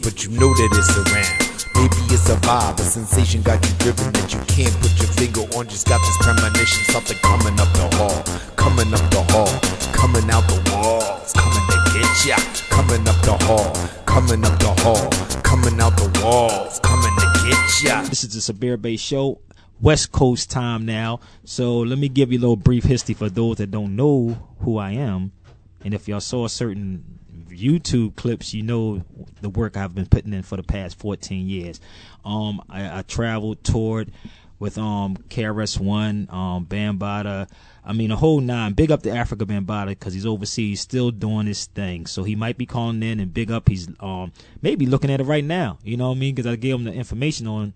but you know that it's around. Maybe it's a vibe, a sensation got you driven that you can't put your finger on. Just got this premonition, something coming up the hall, coming up the hall, coming out the walls, coming to get ya. Coming up the hall, coming up the hall, coming out the walls, coming to get ya. This is the Sabir Bey Show, West Coast time now. So let me give you a little brief history for those that don't know who I am. And if y'all saw certain YouTube clips, you know the work I've been putting in for the past 14 years. I traveled, toured with KRS-One, Bambaataa. I mean, a whole nine. Big up to Africa Bambaataa because he's overseas still doing his thing. So he might be calling in, and big up. He's maybe looking at it right now. You know what I mean? Because I gave him the information on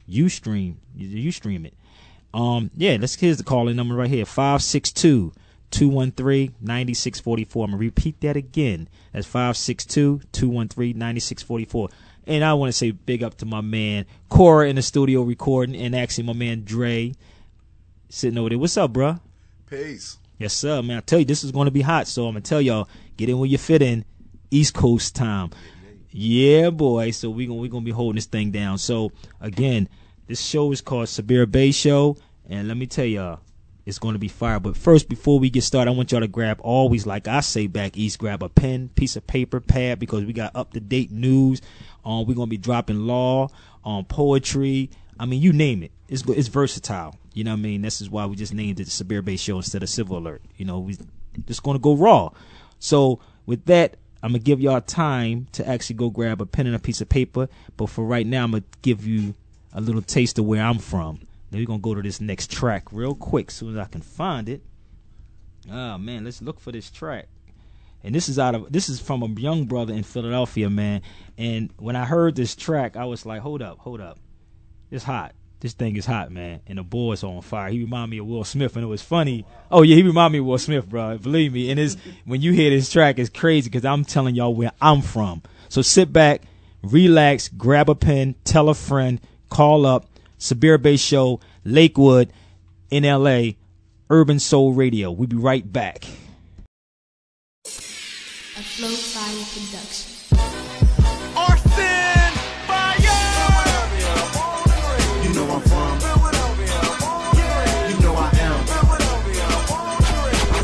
Ustream. You stream it. Yeah, here's the calling number right here. 562-213-9644. I'm going to repeat that again. That's 562-213-9644. And I want to say big up to my man Cora in the studio recording, and actually my man Dre sitting over there. What's up, bro? Peace. Yes, sir, man. I tell you, this is going to be hot, so I'm going to tell y'all, get in where you fit in. East Coast time. Yeah, boy. So we're gonna be holding this thing down. So, again, this show is called Sabir Bey Show, and let me tell y'all, it's going to be fire. But first, before we get started, I want y'all to grab, always like I say back east, grab a pen, piece of paper, pad, because we got up-to-date news. We're going to be dropping law, poetry. I mean, you name it. It's versatile. You know what I mean? This is why we just named it the Sabir Bey Show instead of Civil Alert. You know, we just going to go raw. So with that, I'm going to give y'all time to actually go grab a pen and a piece of paper. But for right now, I'm going to give you a little taste of where I'm from. Then we're going to go to this next track real quick as soon as I can find it. Oh, man, let's look for this track. And this is from a young brother in Philadelphia, man. And when I heard this track, I was like, hold up. It's hot. This thing is hot, man. And the boy's on fire. He reminded me of Will Smith, and it was funny. Oh, yeah, he reminded me of Will Smith, bro. Believe me. And when you hear this track, it's crazy because I'm telling y'all where I'm from. So sit back, relax, grab a pen, tell a friend, call up. Sabir Bey Show, Lakewood, in LA, Urban Soul Radio. We'll be right back. A Flow Fire production. Arson Fire! You know I'm from. You know I am.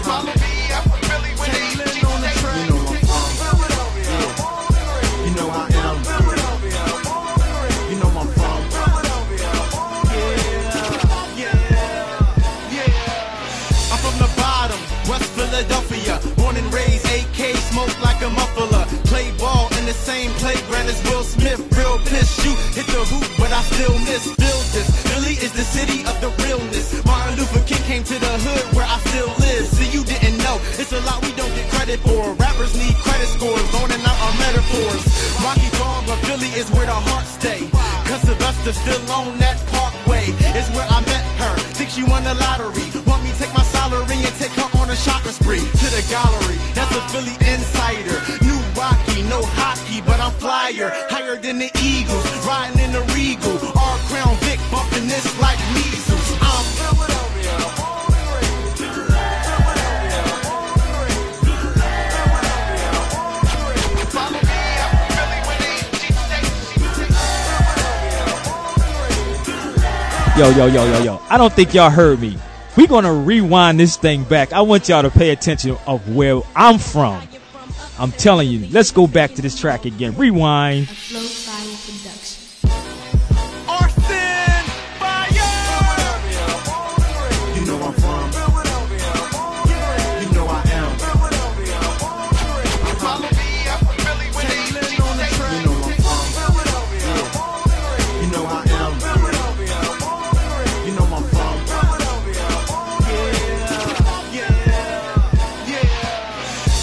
Follow me, I'm really with it. You know I'm from. You know I am. You know I'm from. I'm from the bottom, West Philadelphia. Born and raised, AK, smoke like a muffler. Play ball in the same playground as Will Smith. Real piss, shoot, hit the hoop, but I still miss. Feel this, Philly is the city of the realness. Martin Luther King came to the hood where I still live. See, you didn't know, it's a lot we don't get credit for. Rappers need credit scores, loaning out our metaphors. Rocky Dog, but Philly is where the heart stay. Cause Sylvester still on that parkway. It's where I met her, think she won the lottery. Want me take my salary and take her on a shopping spree. To the gallery, that's a Philly insider. New Rocky, no hockey, but I'm flyer. Higher than the Eagles, riding in the Regal. Our Crown Vic, bumping this like measles. I'm follow me, I'm really with it. Yo. I don't think y'all heard me. We're going to rewind this thing back. I want y'all to pay attention of where I'm from. I'm telling you. Let's go back to this track again. Rewind. A Flow Fire production. Arson Fire! You know I'm from. You know I am. Follow me, I'm really with it. You know I'm from. You know I am. You know I'm from.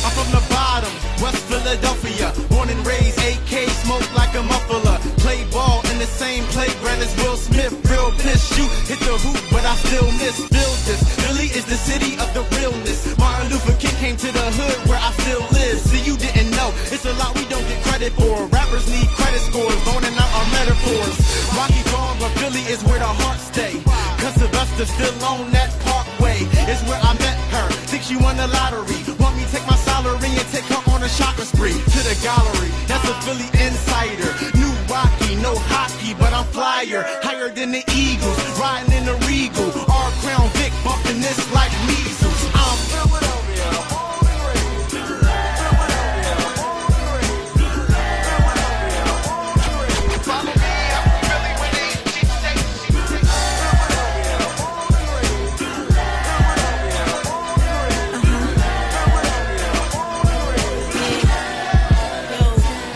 I'm from the bottom, West Philadelphia. Born and raised, AK, smoke like a muffler. Play ball in the same playground as Will Smith. Real piss, shoot, hit the hoop, but I still miss. Feel this, Philly is the city of the realness. Martin Luther King came to the hood where I still live. See, you didn't know, it's a lot we don't get credit for. Rappers need credit scores, loaning out our metaphors. Rocky Dog, but Philly is where the heart stay. Cause Sylvester still on that parkway. It's where I met her, think she won the lottery. Want me take my salary Valerie and take her on a shopping spree to the gallery. That's a Philly insider. New Rocky, no hockey, but I'm flyer. Higher than the Eagles, riding in the Regal. Our Crown Vic bumping this like measles. I'm Philadelphia, born and raised. Philadelphia, born and raised. Philadelphia, born and raised. follow me, I'm Philly with AG State. Philadelphia, born and raised. Philadelphia, born and raised. Philadelphia, born and raised.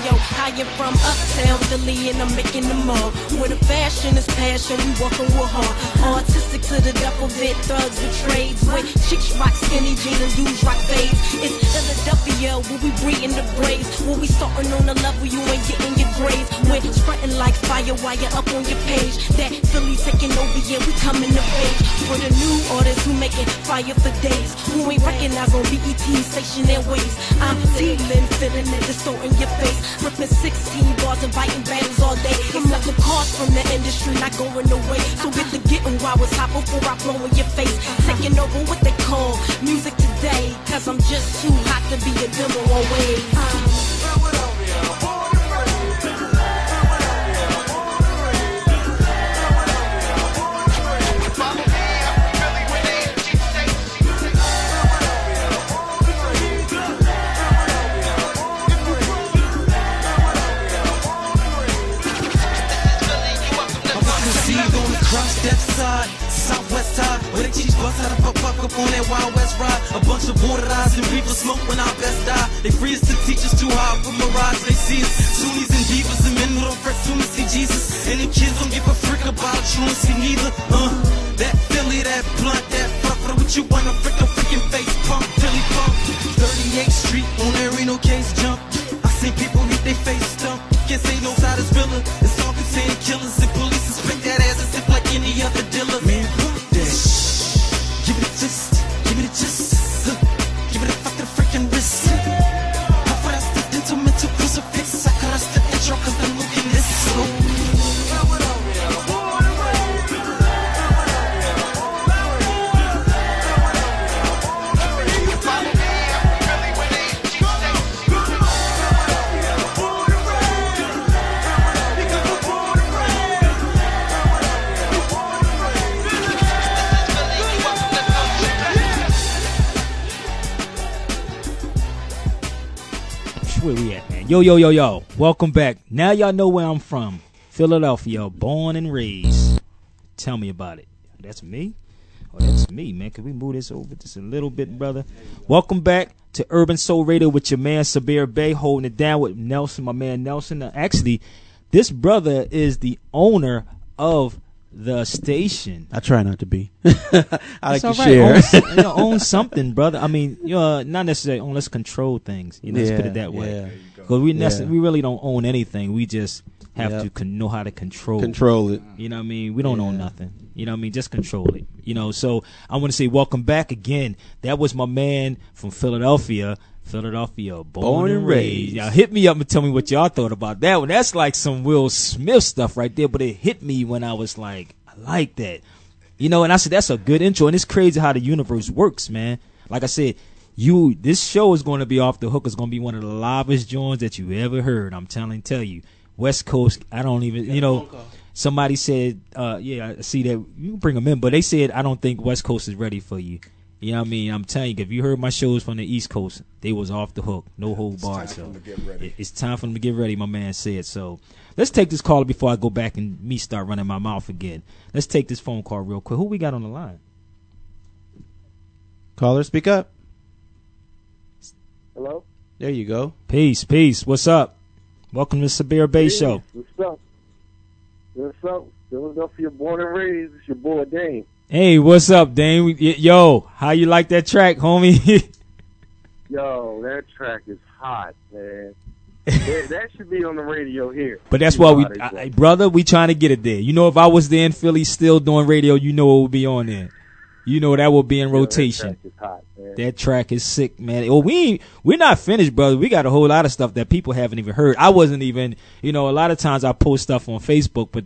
Yo, I am from uptown Philly and I'm making them all. Where the fashion is passion, we walking with heart. Artistic to the duffel bit, thugs with trades. With chicks rock skinny jeans and dudes rock fades. It's Philadelphia where we breeding the braids. Where we starting on the level you ain't getting your grades. We're spreading like fire while you're up on your page. That Philly taking over, yeah, we coming to page. For the new artists who making fire for days. Who ain't recognized on BET station airways. I'm dealing, feeling it, distorting your face. Ripping 16 bars and biting battles all day. Except the cars from the industry not going away. So get to getting while it's hot before I blow in your face. Taking over what they call music today. Cause I'm just too hot to be a demo away. Philadelphia, born and raised. Philadelphia, born and raised. Philadelphia, born and raised. Follow me, I'm Philly with AG State. Philadelphia, born and raised. Philadelphia, born and raised. Philadelphia, born and raised. I'm conceived on the cross step side, southwest side, where they teach bust how to fuck up on that Wild West ride. A bunch of border eyes and reaper smoke when our best die. They free us to teach us too hard for mirage. They see us, Sunnis and divas and men who don't fresh soon to see Jesus. And them kids don't give a frick about you and see neither. That Philly, that blunt, that fuck, what you want, a freaking face pump, Philly pump. 38th Street on there ain't no case jump. I seen people hit their face stump. Can't say no side is villa. It's all contained killers and police suspect that ass as if like any other dealer. Man, fuck that. Give it a fist, give it a gist. Give it a fucking freaking wrist. How far I stepped into mental crucifix. I cut us the intro cause I'm looking this slow. Philadelphia, born and raised. Philadelphia, born and raised. Philadelphia, born and raised. Follow me, I'm Philly with AG State. Philadelphia, born and raised. Because we're born and raised. Philadelphia, born and raised. Where we at, man? Yo. Welcome back. Now y'all know where I'm from. Philadelphia, born and raised. Tell me about it. That's me? Oh, that's me, man. Can we move this over just a little bit, brother? Welcome back to Urban Soul Radio with your man Sabir Bey, holding it down with Nelson, my man Nelson. Actually, this brother is the owner of the station. I try not to be. I like It's to all share. right. Own something, brother. I mean, not necessarily own. Let's control things. Let's put it that way. Yeah. Because we really don't own anything. We just have Yep. to know how to control. Control it. You know what I mean? We don't own nothing. You know what I mean? Just control it. So I want to say welcome back again. That was my man from Philadelphia. Born and raised. Y'all hit me up and tell me what y'all thought about that one. That's like some Will Smith stuff right there, but it hit me when I was like, I like that. And I said, that's a good intro. And it's crazy how the universe works, man. Like I said, this show is going to be off the hook. It's going to be one of the livest joints that you ever heard. I'm tell you. West Coast, I don't even, somebody said, I see that. You can bring them in, but they said, I don't think West Coast is ready for you. You know what I mean? I'm telling you, if you heard my shows from the East Coast, they was off the hook. No hold bars. So it's time for them to get ready, my man said. So let's take this call before I go back and me start running my mouth again. Let's take this phone call real quick. Who we got on the line? Caller, speak up. Hello? There you go. Peace. What's up? Welcome to Sabir Bey Show. What's up? Philadelphia born and raised. It's your boy Dame. Hey, what's up, Dame? Yo, how you like that track, homie? Yo, that track is hot, man. That should be on the radio here. But that's why brother, we trying to get it there. If I was there in Philly still doing radio, it would be on there. That will be in rotation. That track is hot, man. That track is sick, man. Well, we're not finished, brother. We got a whole lot of stuff that people haven't even heard. I wasn't even, a lot of times I post stuff on Facebook, but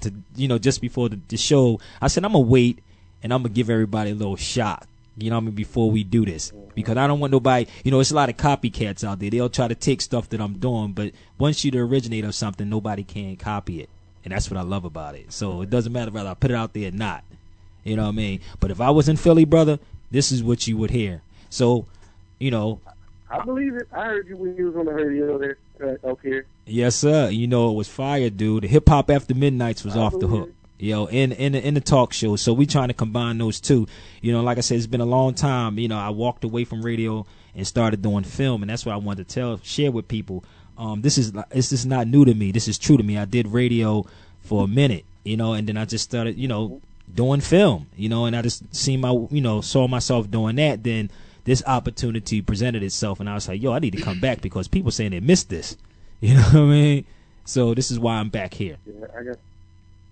just before the show, I said I'm gonna wait and I'm gonna give everybody a little shot. You know what I mean? Before we do this, because I don't want nobody. You know, it's a lot of copycats out there. They'll try to take stuff that I'm doing, but once you're the originator of something, nobody can copy it, and that's what I love about it. So it doesn't matter whether I put it out there or not. You know what I mean? But if I was in Philly, brother, this is what you would hear. So, you know. I believe it. I heard you when you was on the radio there, up here. Yes, sir. You know, it was fire, dude. The Hip Hop After Midnights was off the hook. You know, in the talk show. So we trying to combine those two. You know, like I said, it's been a long time. You know, I walked away from radio and started doing film, and that's what I wanted to share with people. This is not new to me. This is true to me. I did radio for a minute, you know, and then I just started, you know, doing film, you know, and I just saw myself doing that. Then this opportunity presented itself, and I was like, yo, I need to come back because people saying they missed this. You know what I mean? So this is why I'm back here. Yeah,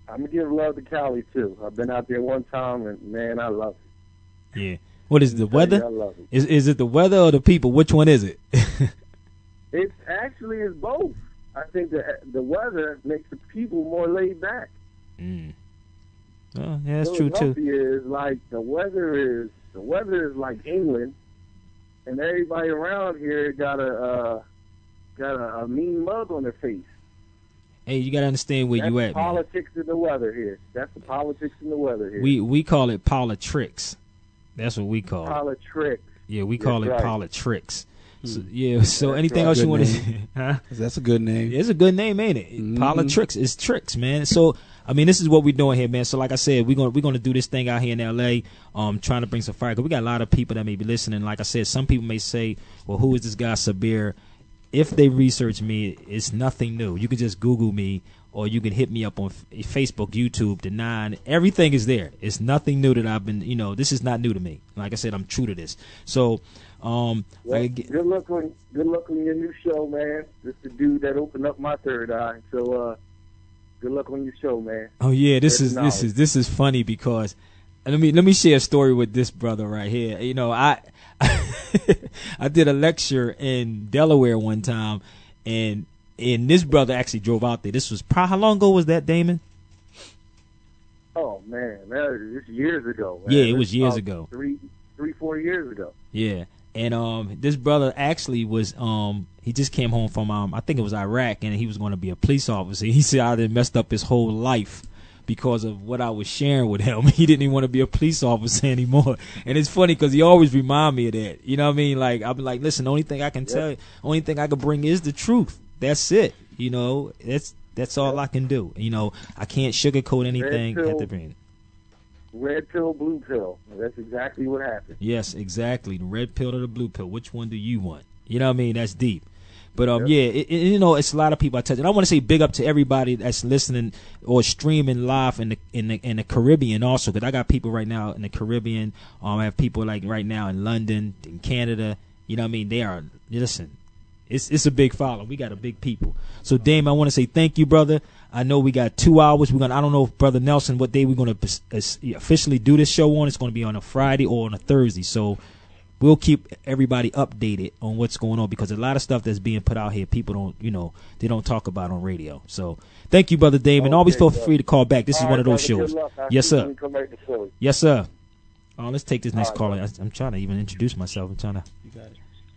I'm going to give love to Cali, too. I've been out there one time, and, man, I love it. Yeah. What is the weather? I love it. Is it the weather or the people? Which one is it? It's both. I think the weather makes the people more laid back. Mm. Oh, yeah, that's true, too. Is like the weather is like England, and everybody around here got a mean mug on their face. Hey, you gotta understand where you at, man. Politics in the weather here. That's the politics in the weather here. We call it politricks. That's what we call it. Politricks. Yeah, we call it politricks. So, yeah. So That's anything right. else you want to? Name. Huh? That's a good name. It's a good name, ain't it? Politricks is tricks, man. So I mean, this is what we're doing here, man. So like I said, we're gonna do this thing out here in LA, trying to bring some fire. Cause we got a lot of people that may be listening. Like I said, some people may say, well, who is this guy Sabir? If they research me, it's nothing new. You can just Google me, or you can hit me up on Facebook, YouTube, The Nine. Everything is there. It's nothing new that I've been, you know, this is not new to me. Like I said, I'm true to this. So, well, good luck on your new show, man. This is the dude that opened up my third eye. So, good luck on your show, man. Oh yeah, this is funny because let me share a story with this brother right here. You know, I did a lecture in Delaware one time, and this brother actually drove out there. This was probably, how long ago was that, Damon? Oh man, this years ago. Man. Yeah, it was years ago. 4 years ago. Yeah, and this brother actually was he just came home from I think it was Iraq, and he was going to be a police officer. He said I done messed up his whole life because of what I was sharing with him. He didn't even want to be a police officer anymore. And it's funny because he always remind me of that. You know what I mean? Like, I'll be like, listen, the only thing I can tell you, only thing I can bring is the truth. That's it. You know, that's all I can do. You know, I can't sugarcoat anything at the beginning. Red pill, blue pill. That's exactly what happened. Yes, exactly. The red pill or the blue pill. Which one do you want? You know what I mean? That's deep. But yeah, you know, it's a lot of people I touch, and I want to say big up to everybody that's listening or streaming live in the Caribbean also, because I got people right now in the Caribbean. I have people like right now in London, in Canada. You know what I mean? They are, listen, it's a big follow. We got a big people. So Dame, I want to say thank you, brother. I know we got 2 hours. I don't know if Brother Nelson what day we're gonna officially do this show on. It's gonna be on a Friday or on a Thursday. So we'll keep everybody updated on what's going on, because a lot of stuff that's being put out here, people don't, you know, they don't talk about on radio. So thank you, Brother Dave, and always feel free to call back. This is one of those shows. Yes, sir. Yes, sir. Let's take this next caller. I'm trying to even introduce myself. I'm trying to,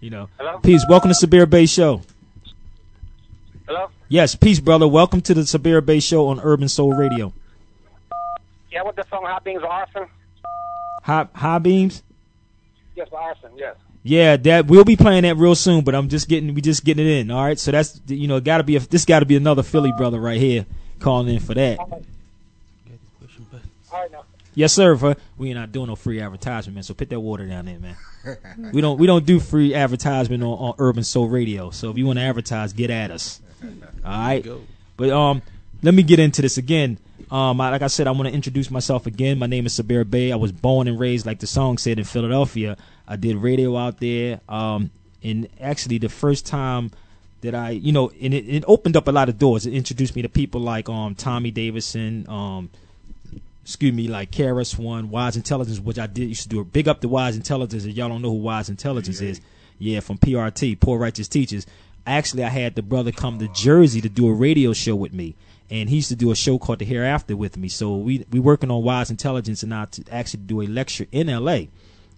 you know. Hello? Peace. Welcome to Sabir Bay Show. Hello? Yes, peace, brother. Welcome to the Sabir Bay Show on Urban Soul Radio. Yeah, what the song Hot Beams of Arson? High Beams? Yes, for Arson, yes. Yeah, that we'll be playing that real soon, but we just getting it in. All right, so that's, you know, this got to be another Philly brother right here calling in for that. All right, now. Yes, sir. We ain't not doing no free advertisement, man. So put that water down there, man. we don't do free advertisement on Urban Soul Radio. So if you want to advertise, get at us. All right. But let me get into this again. Like I said, I want to introduce myself again. My name is Sabir Bay. I was born and raised, like the song said, in Philadelphia. I did radio out there. And actually, the first time that I, you know, and it opened up a lot of doors. It introduced me to people like Tommy Davidson, like KRS-One, Wise Intelligence, which I used to do. Big up to Wise Intelligence. If y'all don't know who Wise Intelligence is, yeah, from PRT, Poor Righteous Teachers. Actually, I had the brother come to Jersey to do a radio show with me, and he used to do a show called The Hereafter with me. So we working on Wise Intelligence, and I to actually do a lecture in L.A.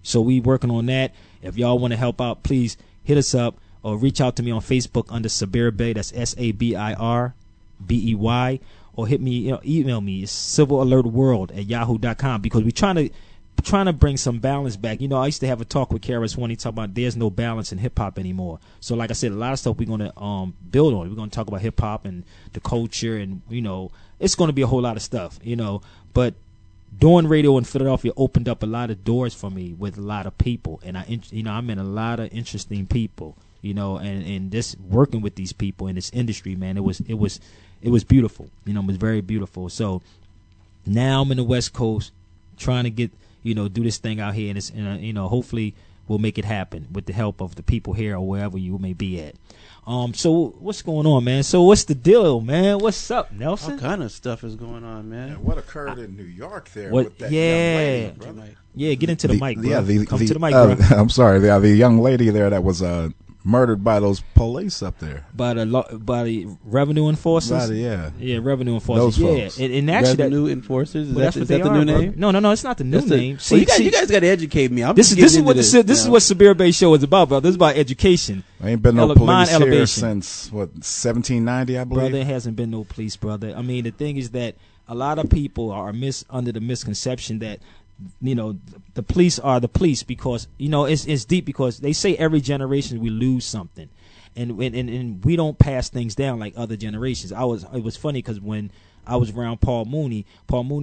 So we working on that. If y'all want to help out, please hit us up or reach out to me on Facebook under Sabir Bey. That's SABIRBEY. Or hit me, email me. It's civalalertworld@yahoo.com, because we're trying to bring some balance back. I used to have a talk with Karis when he talked about there's no balance in hip hop anymore. So like I said, a lot of stuff we're gonna build on. We're gonna talk about hip hop and the culture, and it's gonna be a whole lot of stuff. But doing radio in Philadelphia opened up a lot of doors for me with a lot of people, and I met a lot of interesting people. And just working with these people in this industry, man, it was beautiful. It was very beautiful. So now I'm in the West Coast trying to get, do this thing out here, and it's, hopefully we'll make it happen with the help of the people here or wherever you may be at. So what's going on, man? So what's the deal, man? What's up, Nelson? All kind of stuff is going on, man. And what occurred in New York there with that young lady, brother? Yeah, get into the mic, bro. Come to the mic, bro. I'm sorry, the young lady there that was murdered by those police up there. By the revenue enforcers? Yeah, revenue enforcers. Those and actually revenue enforcers. Is that the new name? No, it's not the new name. See, you guys got to educate me. This is what Sabir Bey show is about, bro. This is about education. There ain't been no police here since 1790, I believe. Brother, there hasn't been no police, brother. I mean, the thing is that a lot of people are under the misconception that the police are the police, because it's deep, because they say every generation we lose something, and we don't pass things down like other generations. It was funny because when I was around Paul Mooney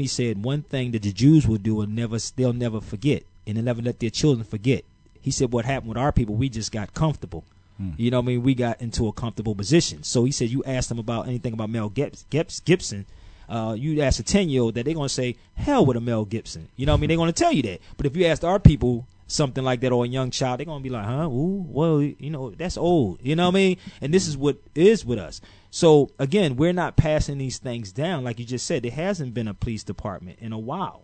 said one thing that the Jews will do and they'll never forget, and they'll never let their children forget. He said what happened with our people, we just got comfortable. We got into a comfortable position. So he said you asked them about anything about Mel Gibson. You ask a 10-year-old that, they're going to say, hell with a Mel Gibson. They're going to tell you that. But if you ask our people something like that, or a young child, they're going to be like, huh? Ooh, well, that's old. And this is what is with us. So, again, we're not passing these things down. Like you just said, there hasn't been a police department in a while.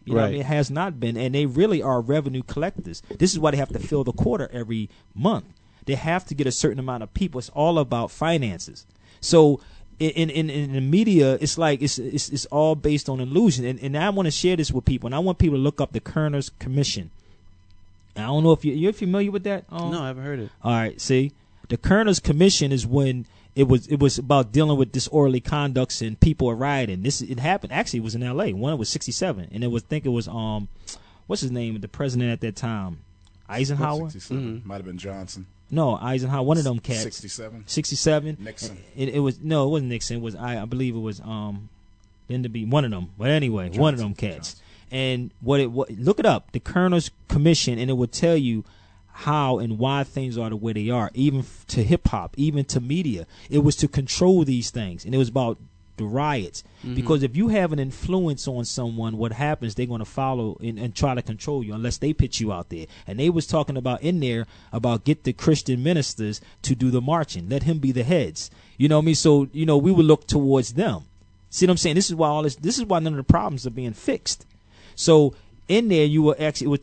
It has not been. And they really are revenue collectors. This is why they have to fill the quarter every month. They have to get a certain amount of people. It's all about finances. So in the media, it's like it's all based on illusion. And I want to share this with people, and I want people to look up the Kerner's Commission. And I don't know if you're familiar with that. No, I haven't heard it. All right, see, the Kerner's Commission is when it was about dealing with disorderly conducts and people are rioting. It happened. Actually, it was in L.A. One was 1967, and it was what's his name, the president at that time, Eisenhower. 67. Might have been Johnson. No, Eisenhower, one of them cats. 67. Nixon. It wasn't Nixon. It was I believe it was then to be one of them. But anyway, Johnson, one of them cats. Johnson. And look it up, the Kerner's Commission, and it will tell you how and why things are the way they are, even to hip hop, even to media. It was to control these things, and it was about the riots. Because if you have an influence on someone, what happens, they're going to follow and try to control you unless they put you out there. And they was talking about in there about get the Christian ministers to do the marching, let him be the heads. You know what I mean? So we would look towards them. See what I'm saying? This is why this is why none of the problems are being fixed. So in there you were actually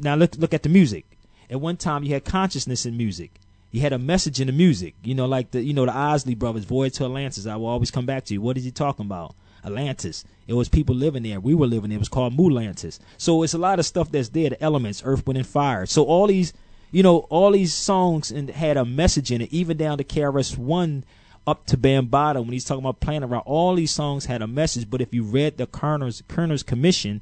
now look at the music. At one time you had consciousness in music. You had a message in the music, like the Isley Brothers, Voyage to Atlantis. I will always come back to you. What is he talking about? Atlantis. It was people living there. We were living there. It was called Mulantis. So it's a lot of stuff that's there. The elements, Earth, Wind, and Fire. So all these songs had a message in it, even down to KRS-One up to Bambaataa when he's talking about playing around. All these songs had a message. But if you read the Kerner's Commission,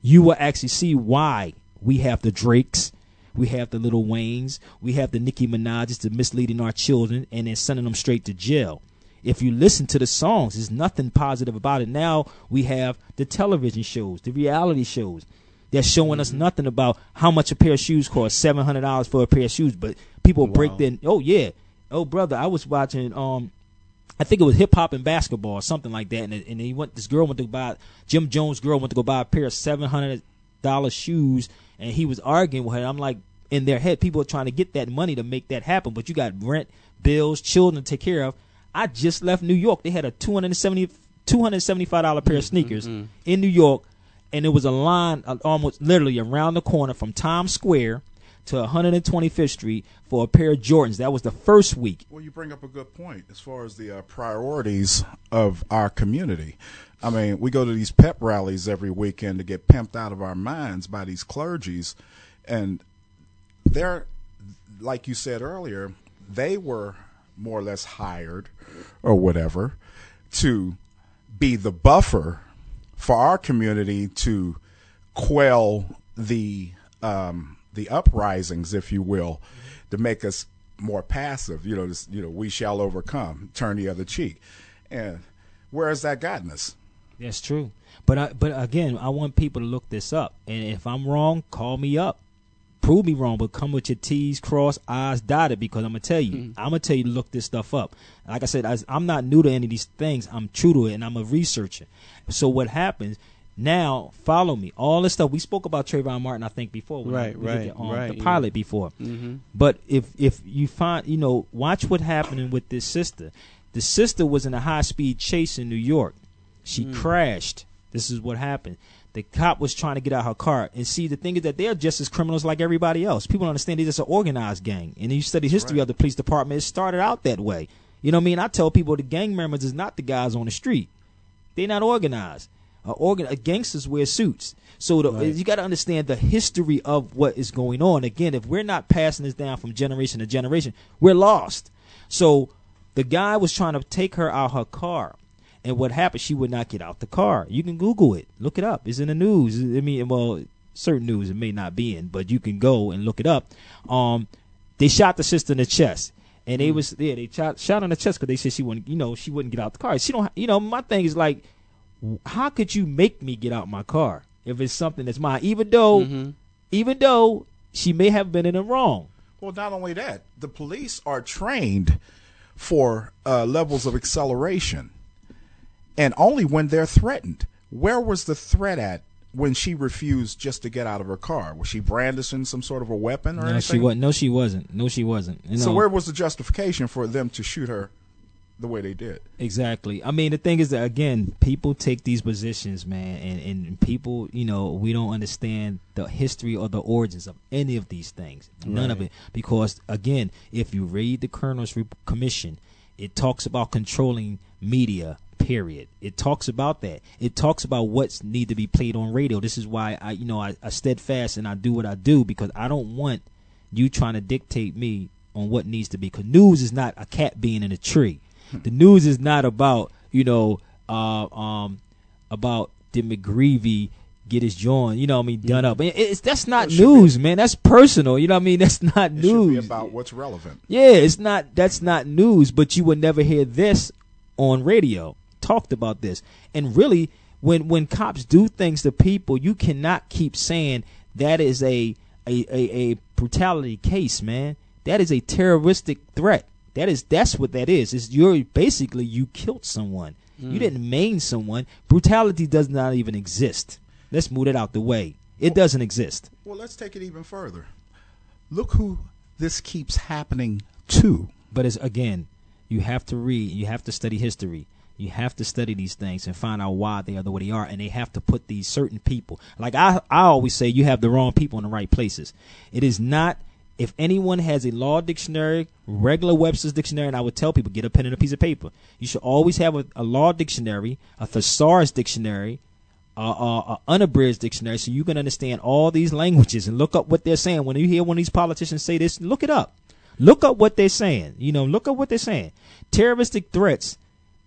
you will actually see why we have the Drakes. We have the Lil Waynes. We have the Nicki Minaj's, the misleading our children and then sending them straight to jail. If you listen to the songs, there's nothing positive about it. Now we have the television shows, the reality shows. They're showing us nothing about how much a pair of shoes costs, $700 for a pair of shoes. But people break in. Oh, yeah. Oh, brother, I was watching, I think it was hip hop and basketball or something like that. And Jim Jones' girl went to go buy a pair of $700 shoes. And he was arguing with her. I'm like, in their head, people are trying to get that money to make that happen. But you got rent, bills, children to take care of. I just left New York. They had a $275 pair of sneakers in New York. And it was a line almost literally around the corner from Times Square to 125th Street for a pair of Jordans. That was the first week. Well, you bring up a good point as far as the priorities of our community. I mean, we go to these pep rallies every weekend to get pimped out of our minds by these clergies, And they're, like you said earlier, they were more or less hired or whatever to be the buffer for our community to quell the uprisings, if you will, to make us more passive. We shall overcome, turn the other cheek. And where has that gotten us? That's true. But again, I want people to look this up. And if I'm wrong, call me up. Prove me wrong, but come with your T's crossed, I's dotted, because I'm going to tell you. I'm going to tell you to look this stuff up. Like I said, I'm not new to any of these things. I'm true to it, and I'm a researcher. So what happens, now, follow me. All this stuff, we spoke about Trayvon Martin, I think, before. The pilot before. But if you find, watch what happened with this sister. The sister was in a high-speed chase in New York. She crashed. This is what happened. The cop was trying to get out her car. And see, the thing is that they're just as criminals like everybody else. People don't understand they're just an organized gang. And you study history of the police department, it started out that way. You know what I mean? I tell people the gang members is not the guys on the street. They're not organized. Gangsters wear suits. So you got to understand the history of what is going on. Again, if we're not passing this down from generation to generation, we're lost. So the guy was trying to take her out her car. And what happened, she would not get out the car. You can Google it. Look it up. It's in the news. I mean, well, certain news it may not be in, but you can go and look it up. They shot the sister in the chest. And they shot on the chest because they said she wouldn't get out the car. She don't, my thing is like, how could you make me get out my car if it's something that's mine? Even though she may have been in the wrong. Well, not only that, the police are trained for levels of acceleration. And only when they're threatened. Where was the threat at when she refused just to get out of her car? Was she brandishing some sort of a weapon or anything? No, she wasn't. So where was the justification for them to shoot her the way they did? Exactly. I mean, the thing is that, again, people take these positions, man, and people, we don't understand the history or the origins of any of these things. None of it. Because, again, if you read the Colonel's Commission, it talks about controlling media, period. It talks about that. It talks about what's need to be played on radio. This is why I steadfast and I do what I do, because I don't want you trying to dictate me on what needs to be. Because news is not a cat being in a tree. The news is not about about did McGreevy get his joint, done up. That's not news, man. That's personal. You know what I mean? That's not news. It should be about what's relevant. Yeah, that's not news, but you would never hear this on radio. Talked about this. And really, when cops do things to people, you cannot keep saying that is a brutality case, man. That is a terroristic threat. That's what that is. You killed someone. You didn't maim someone. Brutality does not even exist. Let's move it out the way. It doesn't exist. Well, let's take it even further. Look who this keeps happening to. But again, you have to read. You have to study history. You have to study these things and find out why they are the way they are. And they have to put these certain people. Like I always say, you have the wrong people in the right places. It is not. If anyone has a law dictionary, regular Webster's dictionary, and I would tell people, get a pen and a piece of paper. You should always have a law dictionary, a thesaurus dictionary, a unabridged dictionary, so you can understand all these languages and look up what they're saying. When you hear one of these politicians say this, look it up. Look up what they're saying. Look up what they're saying. Terroristic threats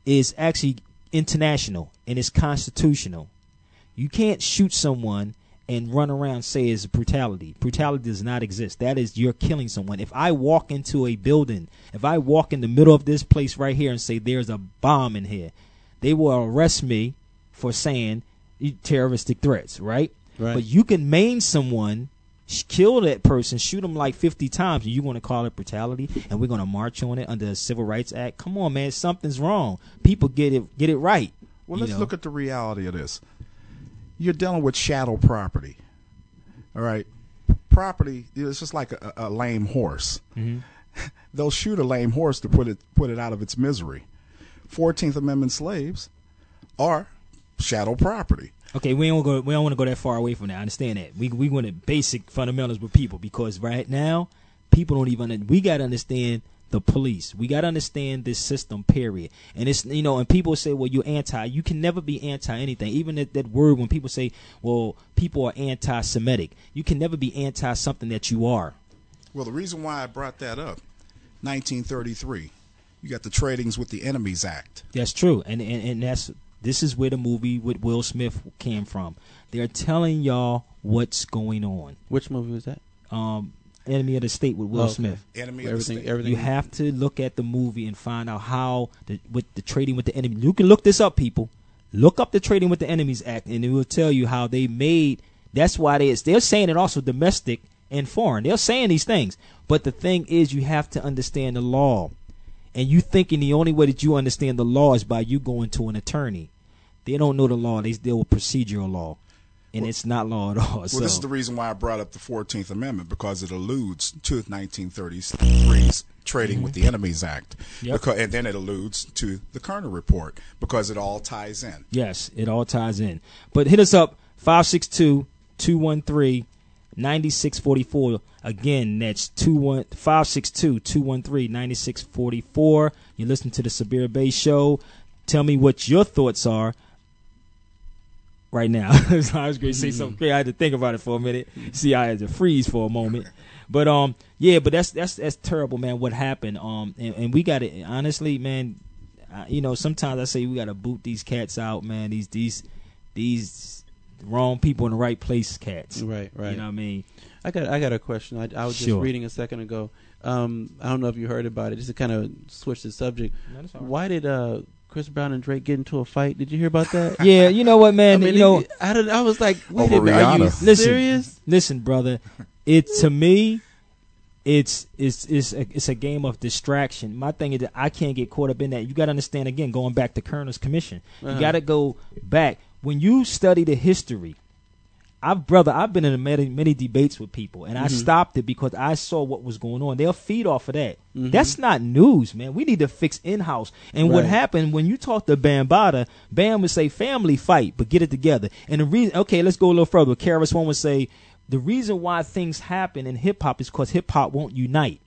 is actually international and it's constitutional. You can't shoot someone and run around and say it's brutality. Brutality does not exist. That is, you're killing someone. If I walk into a building, if I walk in the middle of this place right here and say there's a bomb in here, they will arrest me for saying terroristic threats, right? But you can maim someone, kill that person, shoot them like 50 times, and you want to call it brutality, and we're going to march on it under the Civil Rights Act? Come on, man, something's wrong. People get it right. Well, let's look at the reality of this. You're dealing with chattel property. All right? Property is just like a lame horse. They'll shoot a lame horse to put it out of its misery. 14th Amendment slaves are chattel property. Okay, we don't want to go that far away from that. I understand that. We want the basic fundamentals with people, because right now people don't even. We got to understand the police. We got to understand this system, period. And it's, and people say, well, you're anti. You can never be anti anything. Even that word, when people say, well, people are anti-Semitic, you can never be anti something that you are. Well, the reason why I brought that up, 1933, you got the Tradings with the Enemies Act. That's true. And this is where the movie with Will Smith came from. They're telling y'all what's going on. Which movie was that? Enemy of the State with Will Smith. Enemy of the State. You have to look at the movie and find out how with the Trading with the Enemy. You can look this up, people. Look up the Trading with the Enemies Act, and it will tell you how they made. That's why they're saying it also domestic and foreign. They're saying these things, but the thing is, you have to understand the law. And you thinking the only way that you understand the law is by you going to an attorney. They don't know the law. They deal with procedural law. And it's not law at all. Well, this is the reason why I brought up the 14th Amendment, because it alludes to 1933's Trading with the Enemies Act. Yep. And then it alludes to the Kerner Report, because it all ties in. Yes, it all ties in. But hit us up, 562-213-9644. Again, that's 562-213-9644. You listen to the Sabir Bay Show. Tell me what your thoughts are right now. I was going to say something crazy. I had to think about it for a minute. See, I had to freeze for a moment. But but that's terrible, man. What happened? And we got to, honestly, man. Sometimes I say we got to boot these cats out, man. These wrong people in the right place, cats. Right. You know what I mean? I got a question. I was just reading a second ago. I don't know if you heard about it. Just to kind of switch the subject. No, that's all right. Why did Chris Brown and Drake get into a fight? Did you hear about that? Yeah, you know what, man? I was like, wait Over a minute, are you Rihanna. serious? Listen, brother. To me, it's a game of distraction. My thing is that I can't get caught up in that. You got to understand, again, going back to Kerner's Commission. You got to go back. When you study the history, I've been in many debates with people, and I stopped it because I saw what was going on. They'll feed off of that. That's not news, man. We need to fix in-house. And what happened when you talk to Bambaataa, Bam would say, family fight, but get it together. And the reason, okay, let's go a little further. KRS-One would say, the reason why things happen in hip-hop is because hip-hop won't unite.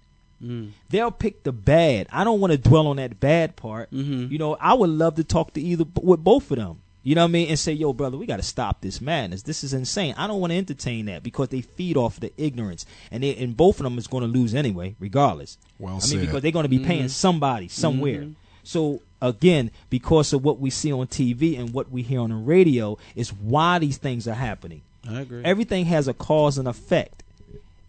They'll pick the bad. I don't want to dwell on that bad part. I would love to talk to with both of them. You know what I mean? And say, yo, brother, we got to stop this madness. This is insane. I don't want to entertain that because they feed off the ignorance. And both of them is going to lose anyway, regardless. Well said. said. Because they're going to be paying somebody somewhere. So, again, because of what we see on TV and what we hear on the radio is why these things are happening. I agree. Everything has a cause and effect.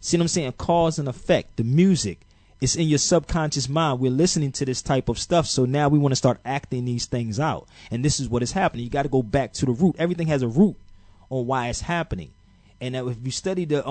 See what I'm saying? Cause and effect. The music. It's in your subconscious mind. We're listening to this type of stuff, so now we want to start acting these things out. And this is what is happening. You got to go back to the root. Everything has a root on why it's happening. And if you study the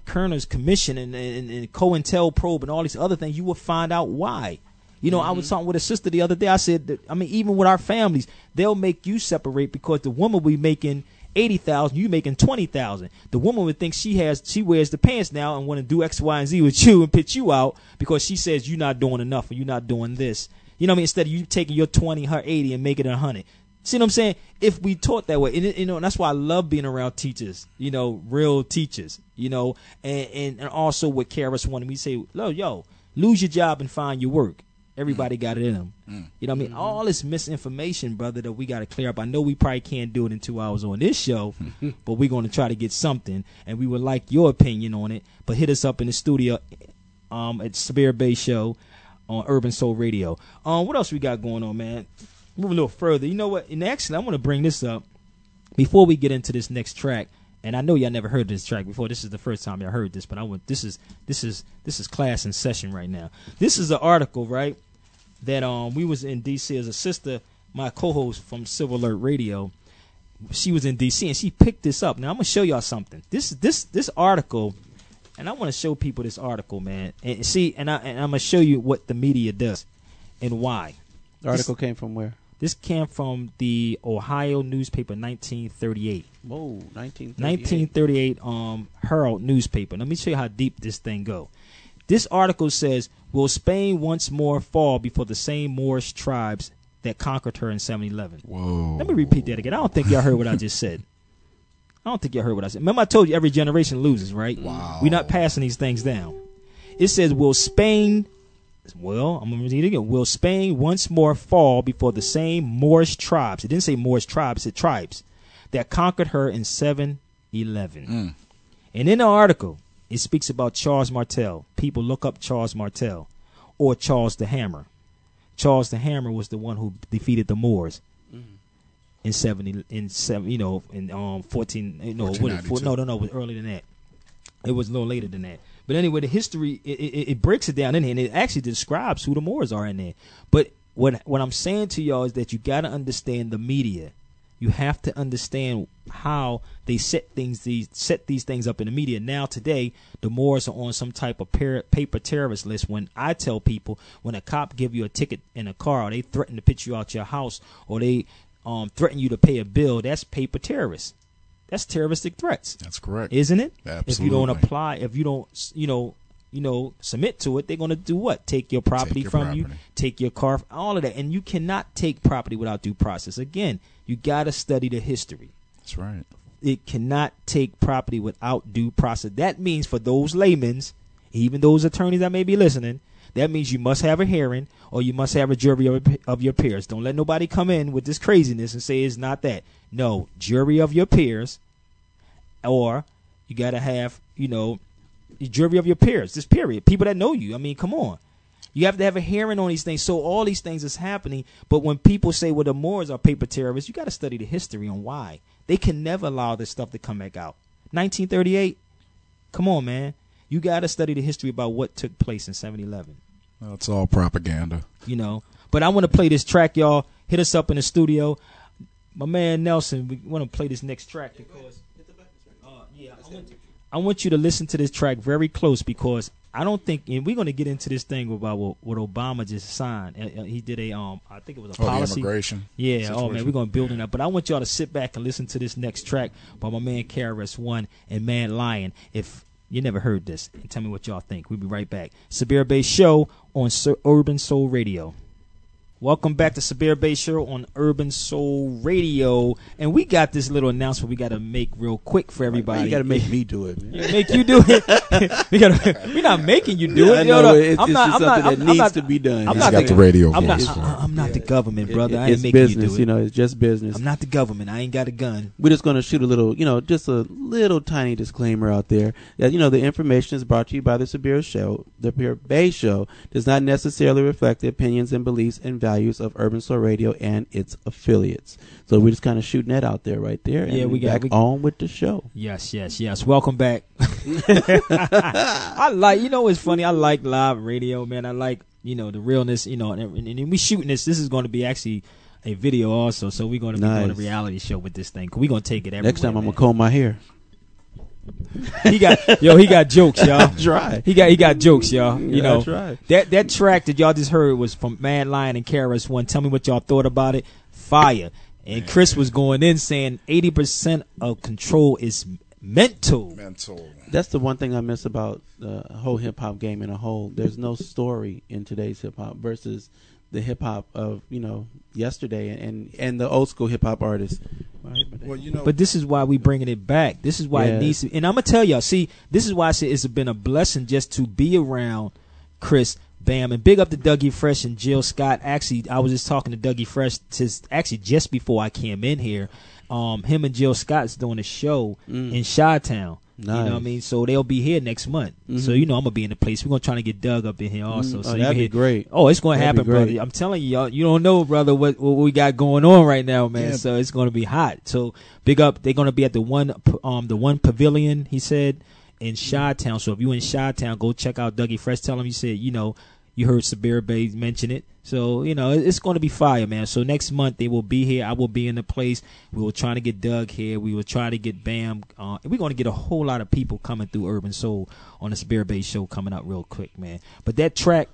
Kerner's Commission and COINTELPROB and all these other things, you will find out why. I was talking with a sister the other day. I said, even with our families, they'll make you separate because the woman will be making $80,000, you making $20,000. The woman would think she wears the pants now and want to do X, Y, and Z with you and pitch you out because she says you're not doing enough or you're not doing this. You know what I mean? Instead of you taking your 20, her 80, and making it 100. See what I'm saying? If we taught that way, and that's why I love being around teachers. Real teachers. And also with KRS-One, we say, yo, lose your job and find your work. Everybody got it in them. You know what I mean? All this misinformation, brother, that we got to clear up. I know we probably can't do it in 2 hours on this show, but we're going to try to get something, and we would like your opinion on it. But hit us up in the studio at Sabir Bay Show on Urban Soul Radio. What else we got going on, man? Move a little further. You know what? And actually, I want to bring this up before we get into this next track. And I know y'all never heard this track before. This is the first time y'all heard this, but this is class in session right now. This is an article, right, that we was in D.C. as a sister, my co-host from Silver Alert Radio. She was in D.C. and she picked this up. Now I'm gonna show y'all something. This article, and I want to show people this article, man. And see, and I'm gonna show you what the media does and why. The article came from where? This came from the Ohio newspaper, 1938. Whoa, 1938. 1938 Herald newspaper. Let me show you how deep this thing go. This article says, will Spain once more fall before the same Moorish tribes that conquered her in 711? Whoa. Let me repeat that again. I don't think y'all heard what I just said. Remember I told you every generation loses, right? Wow. We're not passing these things down. It says, will Spain, well, I'm going to read it again. Will Spain once more fall before the same Moorish tribes? It didn't say Moorish tribes, it said tribes that conquered her in 711. And in the article, it speaks about Charles Martel. People look up Charles Martel or Charles the Hammer. Charles the Hammer was the one who defeated the Moors in 14, no, it was earlier than that. It was a little later than that. But anyway, the history, it breaks it down in here, and it actually describes who the Moors are in there. But what I'm saying to y'all is that you got to understand the media. You have to understand how they set these things up in the media. Now today, the Moors are on some type of paper terrorist list. When I tell people, when a cop give you a ticket in a car, or they threaten to pitch you out your house, or they threaten you to pay a bill, that's paper terrorists. That's terroristic threats. That's correct, isn't it? Absolutely. If you don't apply, if you don't, submit to it, they're going to do what? Take your property from you, take your car, all of that. And you cannot take property without due process. Again, you got to study the history. That's right. It cannot take property without due process. That means for those laymen, even those attorneys that may be listening, that means you must have a hearing or you must have a jury of your peers. Don't let nobody come in with this craziness and say it's not that. No, jury of your peers, or you got to have, jury of your peers, this period, people that know you. I mean, come on. You have to have a hearing on these things. So all these things is happening. But when people say, well, the Moors are paper terrorists, you got to study the history on why. They can never allow this stuff to come back out. 1938, come on, man. You got to study the history about what took place in 7/11. Well, it's all propaganda. But I want to play this track, y'all. Hit us up in the studio. My man Nelson, we want to play this next track because I want you to listen to this track very close, because I don't think, and we're going to get into this thing about what Obama just signed. He did I think it was a policy. The immigration. Yeah, situation. Man, we're going to build it up. But I want y'all to sit back and listen to this next track by my man KRS-One and Mad Lion. If you never heard this, and tell me what y'all think. We'll be right back. Sabir Bay Show on Urban Soul Radio. Welcome back to Sabir Bay Show on Urban Soul Radio. And we got this little announcement we got to make real quick for everybody. You got to make me do it, man. Yeah, make you do it. We're not making you do it. I know, it's something that needs to be done. I'm not the radio. I'm not the government, brother. I ain't it's making business, you do it. It's just business. I'm not the government. I ain't got a gun. We're just going to shoot a little, just a little tiny disclaimer out there that, the information is brought to you by the Sabir Show. The Sabir Bay Show does not necessarily reflect the opinions and beliefs and values of Urban Soul Radio and its affiliates. So we're just kind of shooting that out there right there. Yeah, and we got on with the show. Yes. Welcome back. I like, it's funny. I like live radio, man. I like, the realness, and we shooting this. This is going to be actually a video also. So we're going to be doing a reality show with this thing. We're going to take it everywhere. Next time I'm going to comb my hair. He got jokes, y'all. That's right. He got jokes, y'all. That's right. That track that y'all just heard was from Mad Lion and KRS-One. Tell me what y'all thought about it. Fire. And Chris was going in saying 80% of control is mental. That's the one thing I miss about the whole hip hop game in a whole. There's no story in today's hip hop versus the hip hop of yesterday and the old school hip hop artists. Right? But this is why we bringing it back. This is why it needs to. And I'm gonna tell y'all. See, this is why I say it's been a blessing just to be around Chris, Bam, and big up to Dougie Fresh and Jill Scott. Actually, I was just talking to Dougie Fresh just before I came in here. Him and Jill Scott's doing a show in Chi-Town. Nice. You know what I mean? So they'll be here next month. Mm-hmm. So I'm gonna be in the place. We're gonna try to get Doug up in here also. So that'd be great. Oh, it's gonna happen, brother. I'm telling you, y'all. You don't know, brother, what we got going on right now, man. Yeah. So it's gonna be hot. So big up. They're gonna be at the one pavilion. He said in Chi-Town. So if you in Chi-Town, go check out Dougie Fresh. Tell him you said you heard Sabir Bay mention it. So, it's going to be fire, man. So next month they will be here. I will be in the place. We will try to get Doug here. We will try to get Bam. We're going to get a whole lot of people coming through Urban Soul on the Sabir Bay Show coming up real quick, man. But that track,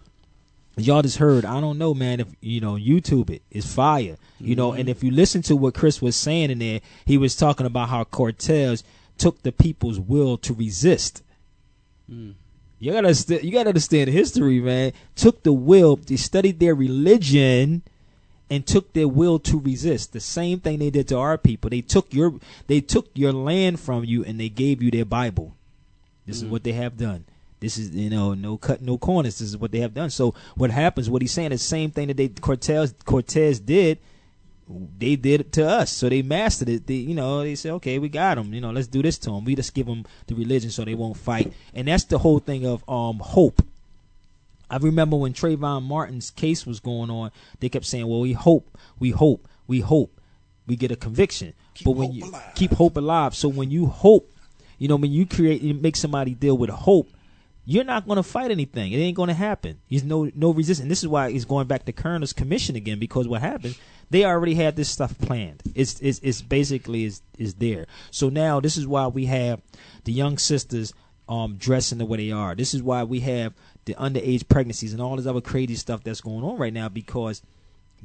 y'all just heard, I don't know, man, if, YouTube it. It's fire. And if you listen to what Chris was saying in there, he was talking about how Cortez took the people's will to resist. You gotta understand history, man. Took the will, they studied their religion, and took their will to resist. The same thing they did to our people. They took your land from you, and they gave you their Bible. This is what they have done. This is, no cut, no corners. This is what they have done. So what happens, what he's saying is the same thing that Cortez did, they did it to us. So they mastered it. They said, okay, we got them. Let's do this to them. We just give them the religion so they won't fight. And that's the whole thing of hope. I remember when Trayvon Martin's case was going on, they kept saying, well, we hope. We get a conviction. But when you keep hope alive. So when you hope, when you make somebody deal with hope, you're not going to fight anything. It ain't going to happen. There's no resistance. This is why he's going back to Kerner's commission again, because what happened, they already had this stuff planned. It's basically is there. So now this is why we have the young sisters dressing the way they are. This is why we have the underage pregnancies and all this other crazy stuff that's going on right now, because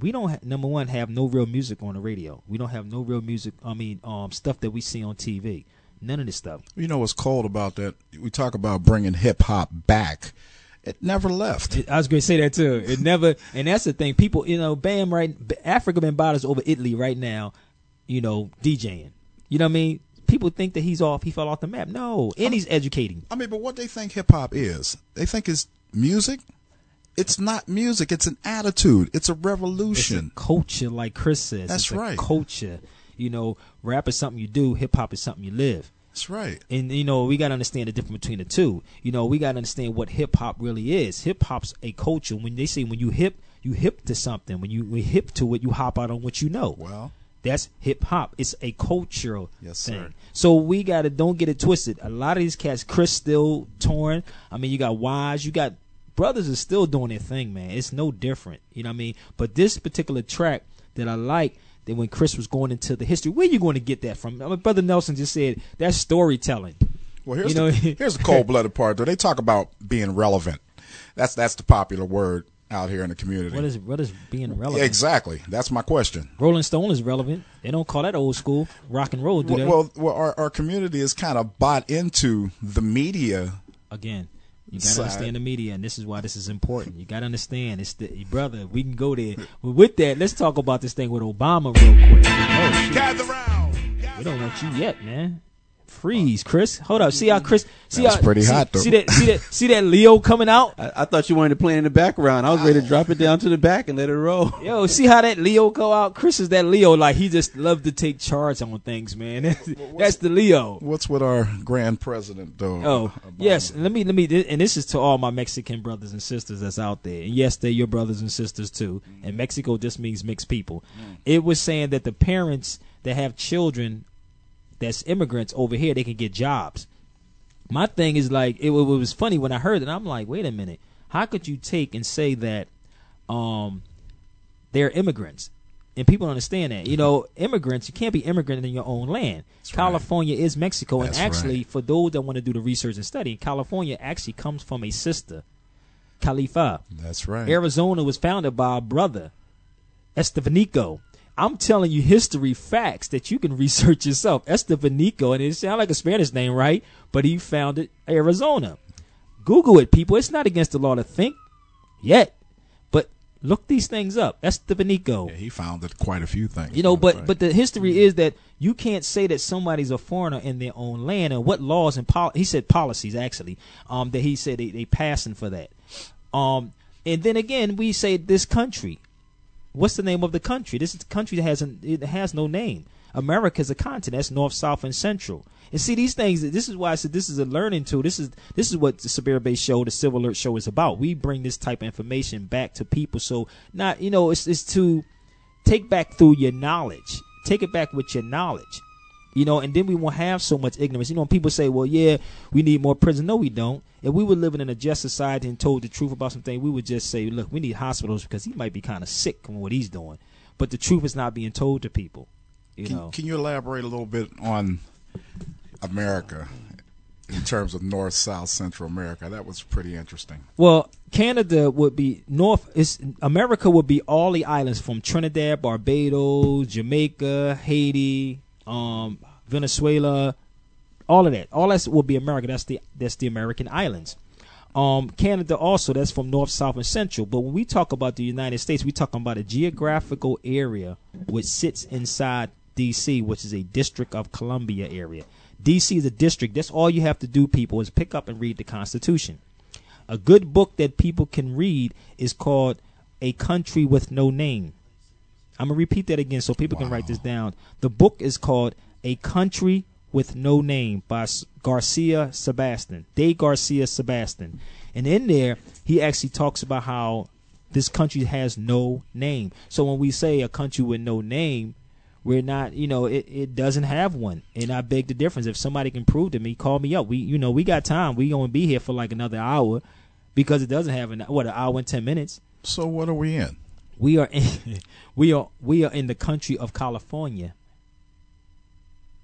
we don't, number one, have no real music on the radio. We don't have no real music, stuff that we see on TV. None of this stuff. You know what's cold about that? We talk about bringing hip-hop back. It never left. I was going to say that too. It never, and that's the thing. People, Bam, right? Africa Bambaata's over Italy right now, DJing. You know what I mean? People think that he fell off the map. No, and he's educating. But what they think hip-hop is, they think it's music. It's not music. It's an attitude. It's a revolution. It's a culture, like Chris says. That's right. Culture. Rap is something you do. Hip-hop is something you live. That's right. And, we got to understand the difference between the two. We got to understand what hip-hop really is. Hip-hop's a culture. When they say when you hip to something. When you hip to it, you hop out on what you know. Well, that's hip-hop. It's a cultural thing. Sir. So we got to, don't get it twisted. A lot of these cats, Chris still torn. You got Wise. You got brothers are still doing their thing, man. It's no different. You know what I mean? But this particular track that I like, that when Chris was going into the history, where you going to get that from? Brother Nelson just said that's storytelling. Well, here's the cold-blooded part, though. They talk about being relevant. That's the popular word out here in the community. What is being relevant? Exactly. That's my question. Rolling Stone is relevant. They don't call that old school rock and roll, do they? Well, our community is kind of bought into the media. Again, you got to understand the media, and this is why this is important. You got to understand. Brother, we can go there. But with that, let's talk about this thing with Obama real quick. Oh, Gather round. We don't want you yet, man. Freeze, Chris. Hold up. See how Chris? That's pretty hot, though. See that Leo coming out? I thought you wanted to play in the background. I was ready to drop it down to the back and let it roll. Yo, see how that Leo go out? Chris is that Leo. Like, he just love to take charge on things, man. That's the Leo. What's with our grand president, though? Oh, yes. Let me. And this is to all my Mexican brothers and sisters that's out there. And yes, they're your brothers and sisters too. And Mexico just means mixed people. It was saying that the parents that have children that's immigrants over here, they can get jobs. My thing is like, it was funny when I heard it. I'm like, wait a minute. How could you take and say that they're immigrants? And people don't understand that. Immigrants, you can't be immigrant in your own land. That's California is Mexico. That's and actually, for those that want to do the research and study, California actually comes from a sister, Califa. That's right. Arizona was founded by a brother, Estevanico. I'm telling you history facts that you can research yourself. Estevanico, and it sounds like a Spanish name, right? But he founded Arizona. Google it, people. It's not against the law to think yet. But look these things up. Estevanico. Yeah, he founded quite a few things. But the history is that you can't say that somebody's a foreigner in their own land, and what laws and he said policies actually that he said they passing for that. And then again, we say this country. What's the name of the country? This is the country that has no name. America is a continent. That's north, south, and central. And see these things. This is why I said this is a learning tool. This is what the Sabir Bay Show, the Civil Alert Show, is about. We bring this type of information back to people. So not it's to take back through your knowledge. Take it back with your knowledge. And then we won't have so much ignorance. When people say, well, yeah, we need more prison. No, we don't. If we were living in a just society and told the truth about something, we would just say, look, we need hospitals because he might be kind of sick from what he's doing. But the truth is not being told to people. Can you elaborate a little bit on America in terms of North, South, Central America? That was pretty interesting. Well, Canada would be America would be all the islands from Trinidad, Barbados, Jamaica, Haiti, Venezuela, all of that. All that will be America. That's the American islands. Canada also, that's from North, South, and Central. But when we talk about the United States, we're talking about a geographical area which sits inside D.C., which is a District of Columbia area. D.C. is a district. That's all you have to do, people, is pick up and read the Constitution. A good book that people can read is called A Country with No Name. I'm going to repeat that again so people can write this down. The book is called A Country with No Name by Garcia Sebastian, De Garcia Sebastian. And in there, he actually talks about how this country has no name. So when we say a country with no name, we're not, it doesn't have one. And I beg the difference. If somebody can prove to me, call me up. We got time. We going to be here for like another hour because it doesn't have an hour and 10 minutes. So what are we in? We are in, we are in the country of California.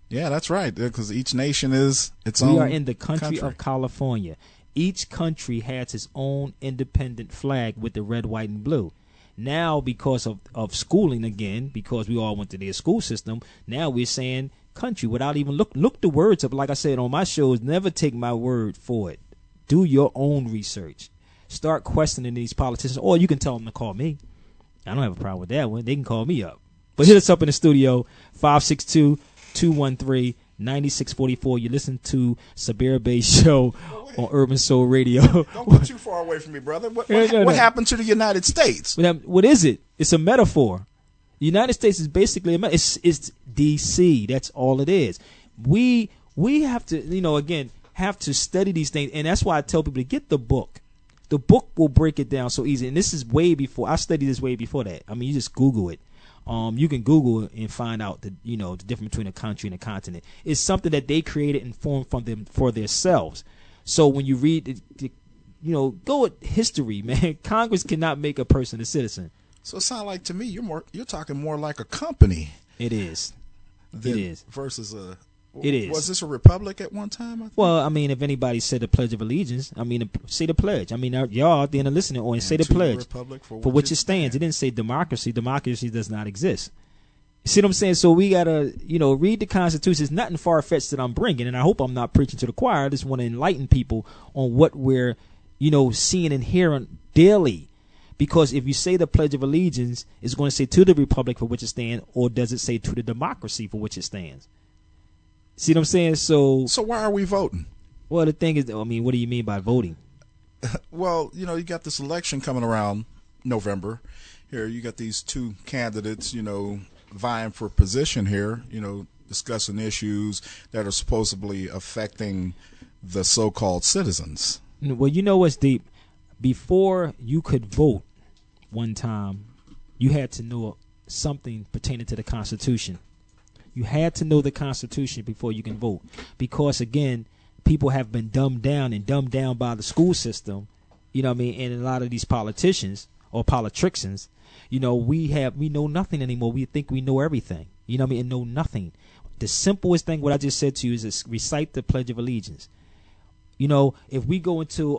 Yeah, that's right. Because each nation is its own. We are in the country of California. Each country has its own independent flag with the red, white, and blue. Now, because of schooling again, because we all went to their school system, now we're saying country without even look the words up. Like I said on my shows, never take my word for it. Do your own research. Start questioning these politicians, or you can tell them to call me. I don't have a problem with that one. They can call me up. But hit us up in the studio, 562-213-9644. You listen to Sabir Bey Show on Urban Soul Radio. Don't go too far away from me, brother. What happened to the United States? What is it? It's a metaphor. The United States is basically it's D.C. That's all it is. We have to, again, have to study these things, and that's why I tell people to get the book. The book will break it down so easy, and this is way before I studied this. Way before that, I mean, you just Google it. You can Google it and find out the difference between a country and a continent. It's something that they created and formed from them for themselves. So when you read, go with history, man. Congress cannot make a person a citizen. So it sounds like to me you're talking more like a company. It is. Versus a. It is. Was this a republic at one time? I think? Well, I mean, if anybody said the Pledge of Allegiance, I mean, say the pledge. I mean, y'all out there listening on say the pledge for which it stands. It didn't say democracy. Democracy does not exist. See what I'm saying? So we gotta, read the Constitution. It's nothing far fetched that I'm bringing, and I hope I'm not preaching to the choir. I just want to enlighten people on what we're, seeing and hearing daily. Because if you say the Pledge of Allegiance, it's going to say to the republic for which it stands, or does it say to the democracy for which it stands? See what I'm saying? So why are we voting? Well, the thing is, I mean, what do you mean by voting? Well, you got this election coming around November. Here, you got these two candidates, vying for position here, discussing issues that are supposedly affecting the so-called citizens. Well, you know what's deep? Before you could vote one time, you had to know something pertaining to the Constitution. You had to know the Constitution before you can vote. Because, again, people have been dumbed down by the school system, and a lot of these politicians or politicians, we know nothing anymore. We think we know everything, and know nothing. The simplest thing, what I just said to you, is recite the Pledge of Allegiance. If we go into,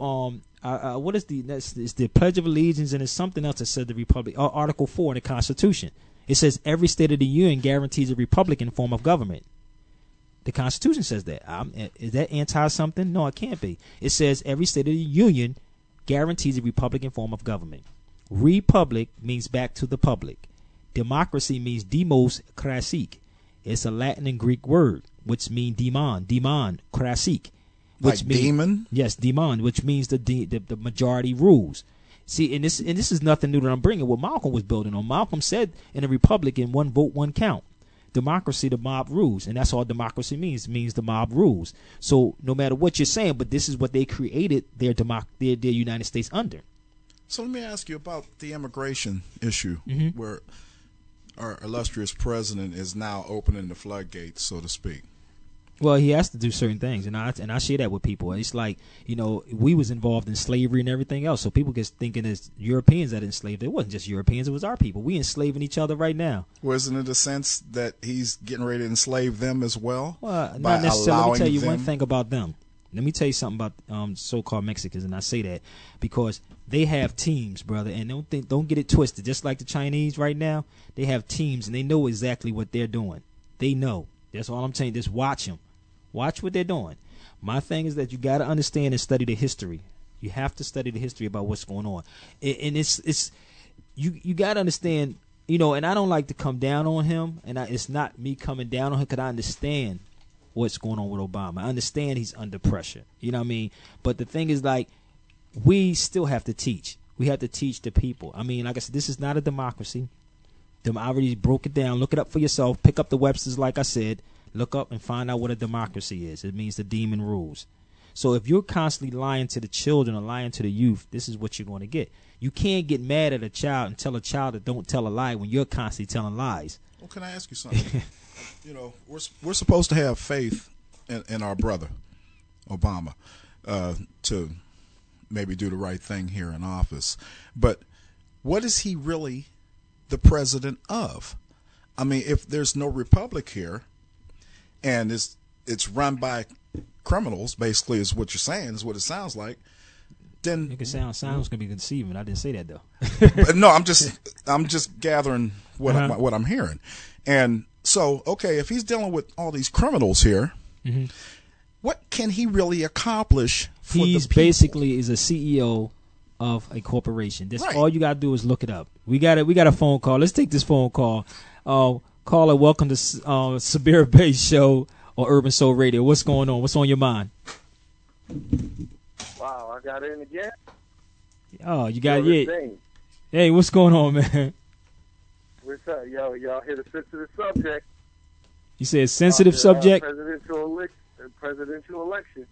what is it's the Pledge of Allegiance, and it's something else that said the Republic, Article 4 in the Constitution. It says every state of the union guarantees a Republican form of government. The Constitution says that. Is that anti-something? No, it can't be. It says every state of the union guarantees a Republican form of government. Republic means back to the public. Democracy means demos krasik. It's a Latin and Greek word, which means demon krasik. Like demon? Yes, demon, which means the majority rules. See, and this is nothing new that I'm bringing. What Malcolm was building on. Malcolm said in a republic, in one vote, one count. Democracy, the mob rules, and that's all democracy means the mob rules. So no matter what you're saying, but this is what they created their United States under. So let me ask you about the immigration issue, where our illustrious president is now opening the floodgates, so to speak. Well, he has to do certain things, and I share that with people. It's like, we was involved in slavery and everything else, so people get thinking it's Europeans that enslaved. It wasn't just Europeans; it was our people. We enslaving each other right now. Wasn't it a sense that he's getting ready to enslave them as well? Well, not necessarily. Let me tell you one thing about them. Let me tell you something about so-called Mexicans, and I say that because they have teams, brother, and don't get it twisted. Just like the Chinese right now, they have teams, and they know exactly what they're doing. They know. That's all I'm saying. Just watch them. Watch what they're doing. My thing is that you got to understand and study the history. You have to study the history about what's going on, and it's you got to understand, and I don't like to come down on him, and it's not me coming down on him because I understand what's going on with Obama. I understand he's under pressure. You know what I mean? But the thing is, like, we still have to teach. We have to teach the people. I mean, like I said, this is not a democracy. I already broke it down. Look it up for yourself. Pick up the Webster's, like I said. Look up and find out what a democracy is. It means the demon rules. So if you're constantly lying to the children or lying to the youth, this is what you're going to get. You can't get mad at a child and tell a child that don't tell a lie when you're constantly telling lies. Well, can I ask you something? You know, we're supposed to have faith in our brother Obama to maybe do the right thing here in office. But what is he really the president of? I mean, if there's no republic here and it's run by criminals, basically, is what you're saying, is what it sounds like, then it sounds going to be deceiving. I didn't say that though. No, I'm just gathering what I'm hearing. And so, okay, if he's dealing with all these criminals here, what can he really accomplish for He's the people? basically is a CEO of a corporation. That's Right. all you got to do is look it up. We got a phone call. Let's take this phone call. Caller, welcome to Sabir Bay Show on Urban Soul Radio. What's going on? What's on your mind? Wow, I got in again. Oh, you got Yo, it. this thing. Hey, what's going on, man? What's up, yo? Y'all hit a sensitive subject. You said sensitive About subject. Presidential election.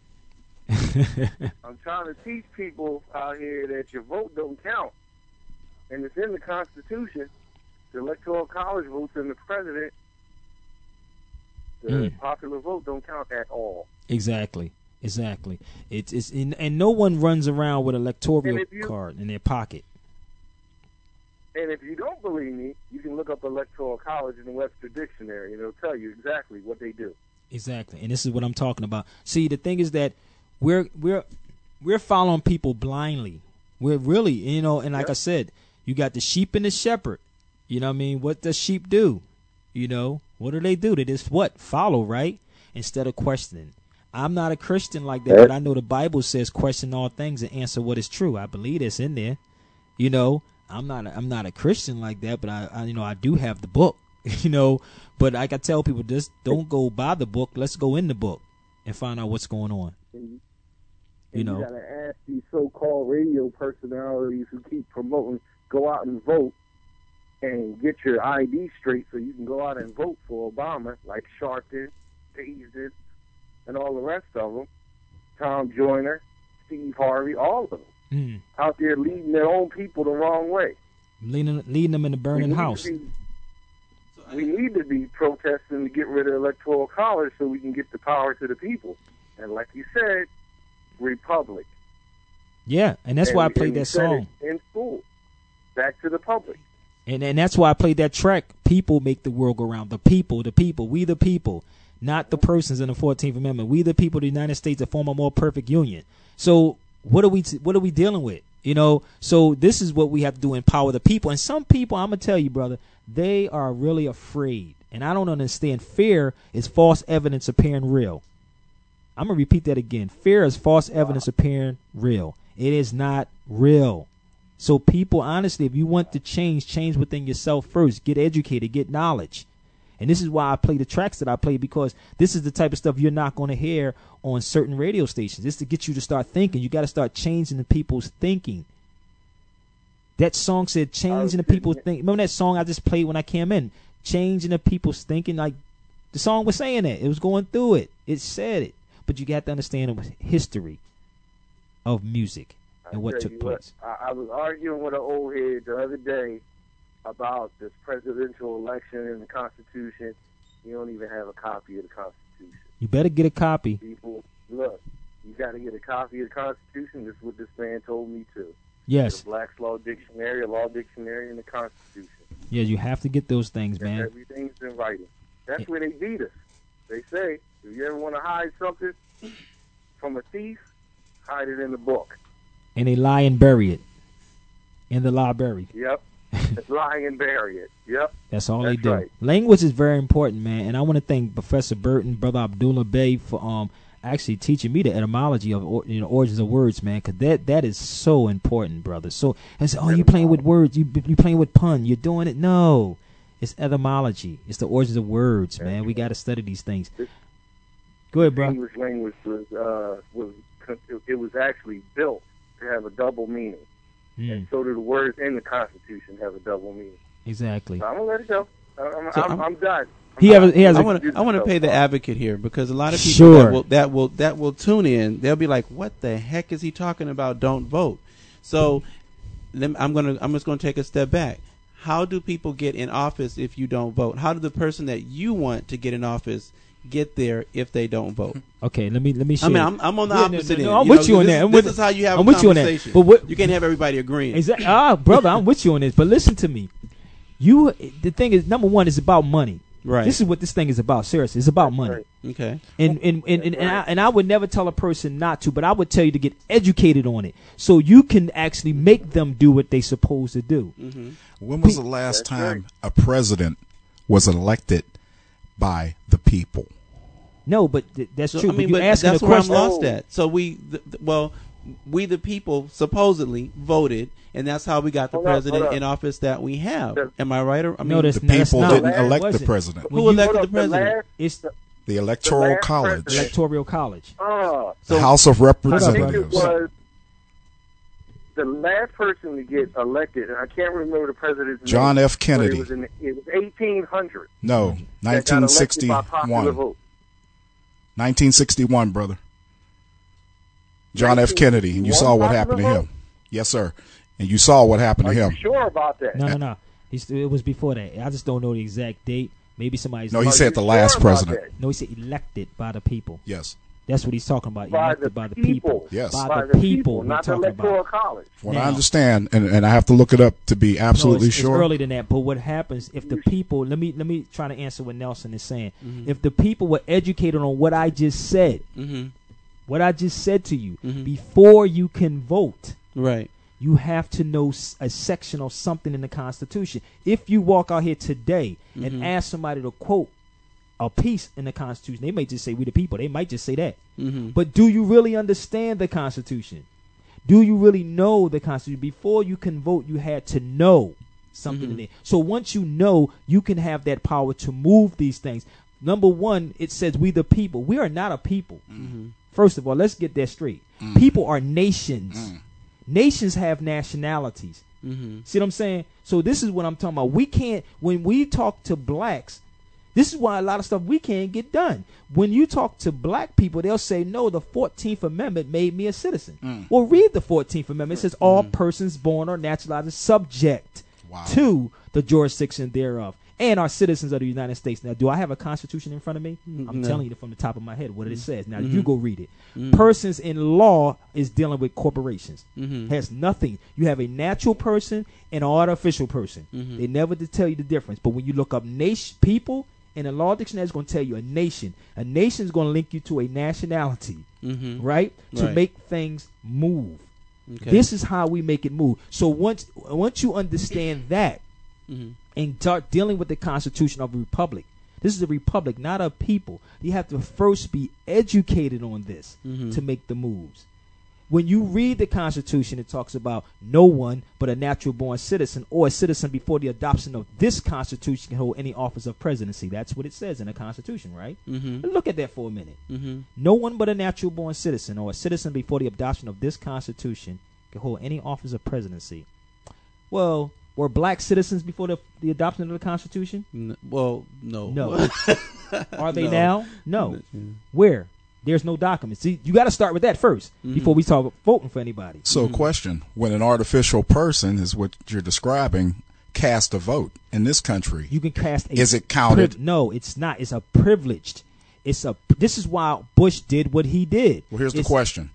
I'm trying to teach people out here that your vote don't count, and it's in the Constitution. The Electoral College votes in the president. The popular vote don't count at all. Exactly. It's and no one runs around with an electoral card in their pocket. And if you don't believe me, you can look up Electoral College in the Webster Dictionary, and it'll tell you exactly what they do. Exactly, and this is what I'm talking about. See, the thing is that we're following people blindly. We're really, you know, and like I said, you got the sheep and the shepherd. You know what I mean? What does sheep do? You know, what do? They just what? Follow, right? Instead of questioning. I'm not a Christian like that, but I know the Bible says question all things and answer what is true. I believe it's in there. You know, I'm not a Christian like that, but I do have the book. You know, but like I tell people, just don't go by the book. Let's go in the book and find out what's going on. And you know, you gotta ask these so-called radio personalities who keep promoting, go out and vote and get your ID straight so you can go out and vote for Obama, like Sharpton, Paisley, and all the rest of them. Tom Joyner, Steve Harvey, all of them out there leading their own people the wrong way. Leading them in the burning house. We need to be protesting to get rid of Electoral College so we can get the power to the people. And like you said, republic. Yeah, and that's why I played that song in school. Back to the public. And that's why I played that track. People make the world go round. The people, we the people, not the persons in the 14th Amendment. We the people of the United States that form a more perfect union. So what are we dealing with? You know, so this is what we have to do, empower the people. And some people, I'm going to tell you, brother, they are really afraid. And I don't understand. Fear is false evidence appearing real. I'm going to repeat that again. Fear is false evidence appearing real. It is not real. So people, honestly, if you want to change within yourself first. Get educated, get knowledge. And this is why I play the tracks that I play, because this is the type of stuff you're not going to hear on certain radio stations. It's to get you to start thinking. You got to start changing the people's thinking. That song said changing the people's thinking. Remember that song I just played when I came in? Changing the people's thinking. Like, the song was saying that. It was going through it. It said it. But you got to understand the history of music and what took place. I was arguing with an old head the other day about this presidential election and the Constitution. You don't even have a copy of the Constitution. You better get a copy. People, look, you got to get a copy of the Constitution. This is what this man told me too. Yes. The Black's Law Dictionary, a law dictionary, and the Constitution. Yeah, you have to get those things, man. Everything's in writing. That's where they beat us. They say, if you ever want to hide something from a thief, hide it in the book. And they lie and bury it in the library. Yep. Lie and bury it. Yep. That's all they do. Right. Language is very important, man. And I want to thank Professor Burton, Brother Abdullah Bey, for actually teaching me the etymology of origins of words, man. Because that is so important, brother. So and say, oh, you playing with words? You playing with pun? You're doing it? No, it's etymology. It's the origins of words, man. We got to study these things. Go ahead, bro. English language was actually built to have a double meaning, and so do the words in the Constitution have a double meaning. Exactly. So I'm gonna let it go. I'm done. I want to play the advocate here because a lot of people that will tune in. They'll be like, "What the heck is he talking about? Don't vote." So I'm just going to take a step back. How do people get in office if you don't vote? How do the person that you want to get in office get there if they don't vote? Okay, let me share. I mean, I'm on the opposite end. I'm with you on that. This is how you have I'm a with you on that. conversation. But you can't have everybody agreeing. Exactly. Brother, I'm with you on this. But listen to me. The thing is, number one, it's about money. Right. This is what this thing is about. Seriously, it's about money. Okay. And I would never tell a person not to, but I would tell you to get educated on it so you can actually make them do what they supposed to do. Mm-hmm. When was the last time a president was elected by the people? No, but that's true. I mean, but that's the where I'm question. lost at. So we the people supposedly voted, and that's how we got the president in office that we have. Am I right? The people didn't elect the president. Who elected the president? It's the Electoral College. Electoral College. The House of Representatives. I think it was the last person to get elected, and I can't remember the president's name. John F. Kennedy. It was 1800. No, 1961. 1961, brother. John F. Kennedy, and you saw what happened to him. Yes, sir. And you saw what happened to him. Are you sure about that? No. It was before that. I just don't know the exact date. Maybe somebody's. No, he said the last president. No, he said elected by the people. Yes. That's what he's talking about. Elected by the people. Yes. By the people. Not the Electoral College. What I understand, and I have to look it up to be absolutely sure. It's earlier than that. But what happens if the people? Let me try to answer what Nelson is saying. Mm-hmm. If the people were educated on what I just said, mm-hmm. what I just said to you, mm-hmm. before you can vote, right? You have to know a section or something in the Constitution. If you walk out here today mm-hmm. and ask somebody to quote a piece in the Constitution, they may just say, "We the people." They might just say that. Mm-hmm. But do you really understand the Constitution? Do you really know the Constitution? Before you can vote, you had to know something mm-hmm. in there. So once you know, you can have that power to move these things. Number one, it says we the people. We are not a people. Mm-hmm. First of all, let's get that straight. Mm-hmm. People are nations. Mm-hmm. Nations have nationalities. Mm-hmm. See what I'm saying? So this is what I'm talking about. We can't, when we talk to blacks, this is why a lot of stuff we can't get done. When you talk to black people, they'll say, no, the 14th Amendment made me a citizen. Well, read the 14th Amendment. It says all persons born or naturalized are subject to the jurisdiction thereof and are citizens of the United States. Now, do I have a Constitution in front of me? I'm telling you from the top of my head what it says. Now, you go read it. Persons in law is dealing with corporations. Has nothing. You have a natural person and an artificial person. They never did tell you the difference. But when you look up people, in the law dictionary, it's going to tell you a nation. A nation is going to link you to a nationality, right? To make things move. Okay. This is how we make it move. So once you understand that and start dealing with the Constitution of a republic, this is a republic, not a people. You have to first be educated on this to make the moves. When you read the Constitution, it talks about no one but a natural-born citizen or a citizen before the adoption of this Constitution can hold any office of presidency. That's what it says in the Constitution, right? Look at that for a minute. No one but a natural-born citizen or a citizen before the adoption of this Constitution can hold any office of presidency. Well, were black citizens before the adoption of the Constitution? Well, no. No. Are they now? No. Where? There's no documents. See, you got to start with that first before we talk about voting for anybody. So, question: when an artificial person is what you're describing, cast a vote in this country, you can cast. Is it counted? No, it's not. It's a privileged. This is why Bush did what he did. Well, here's the question: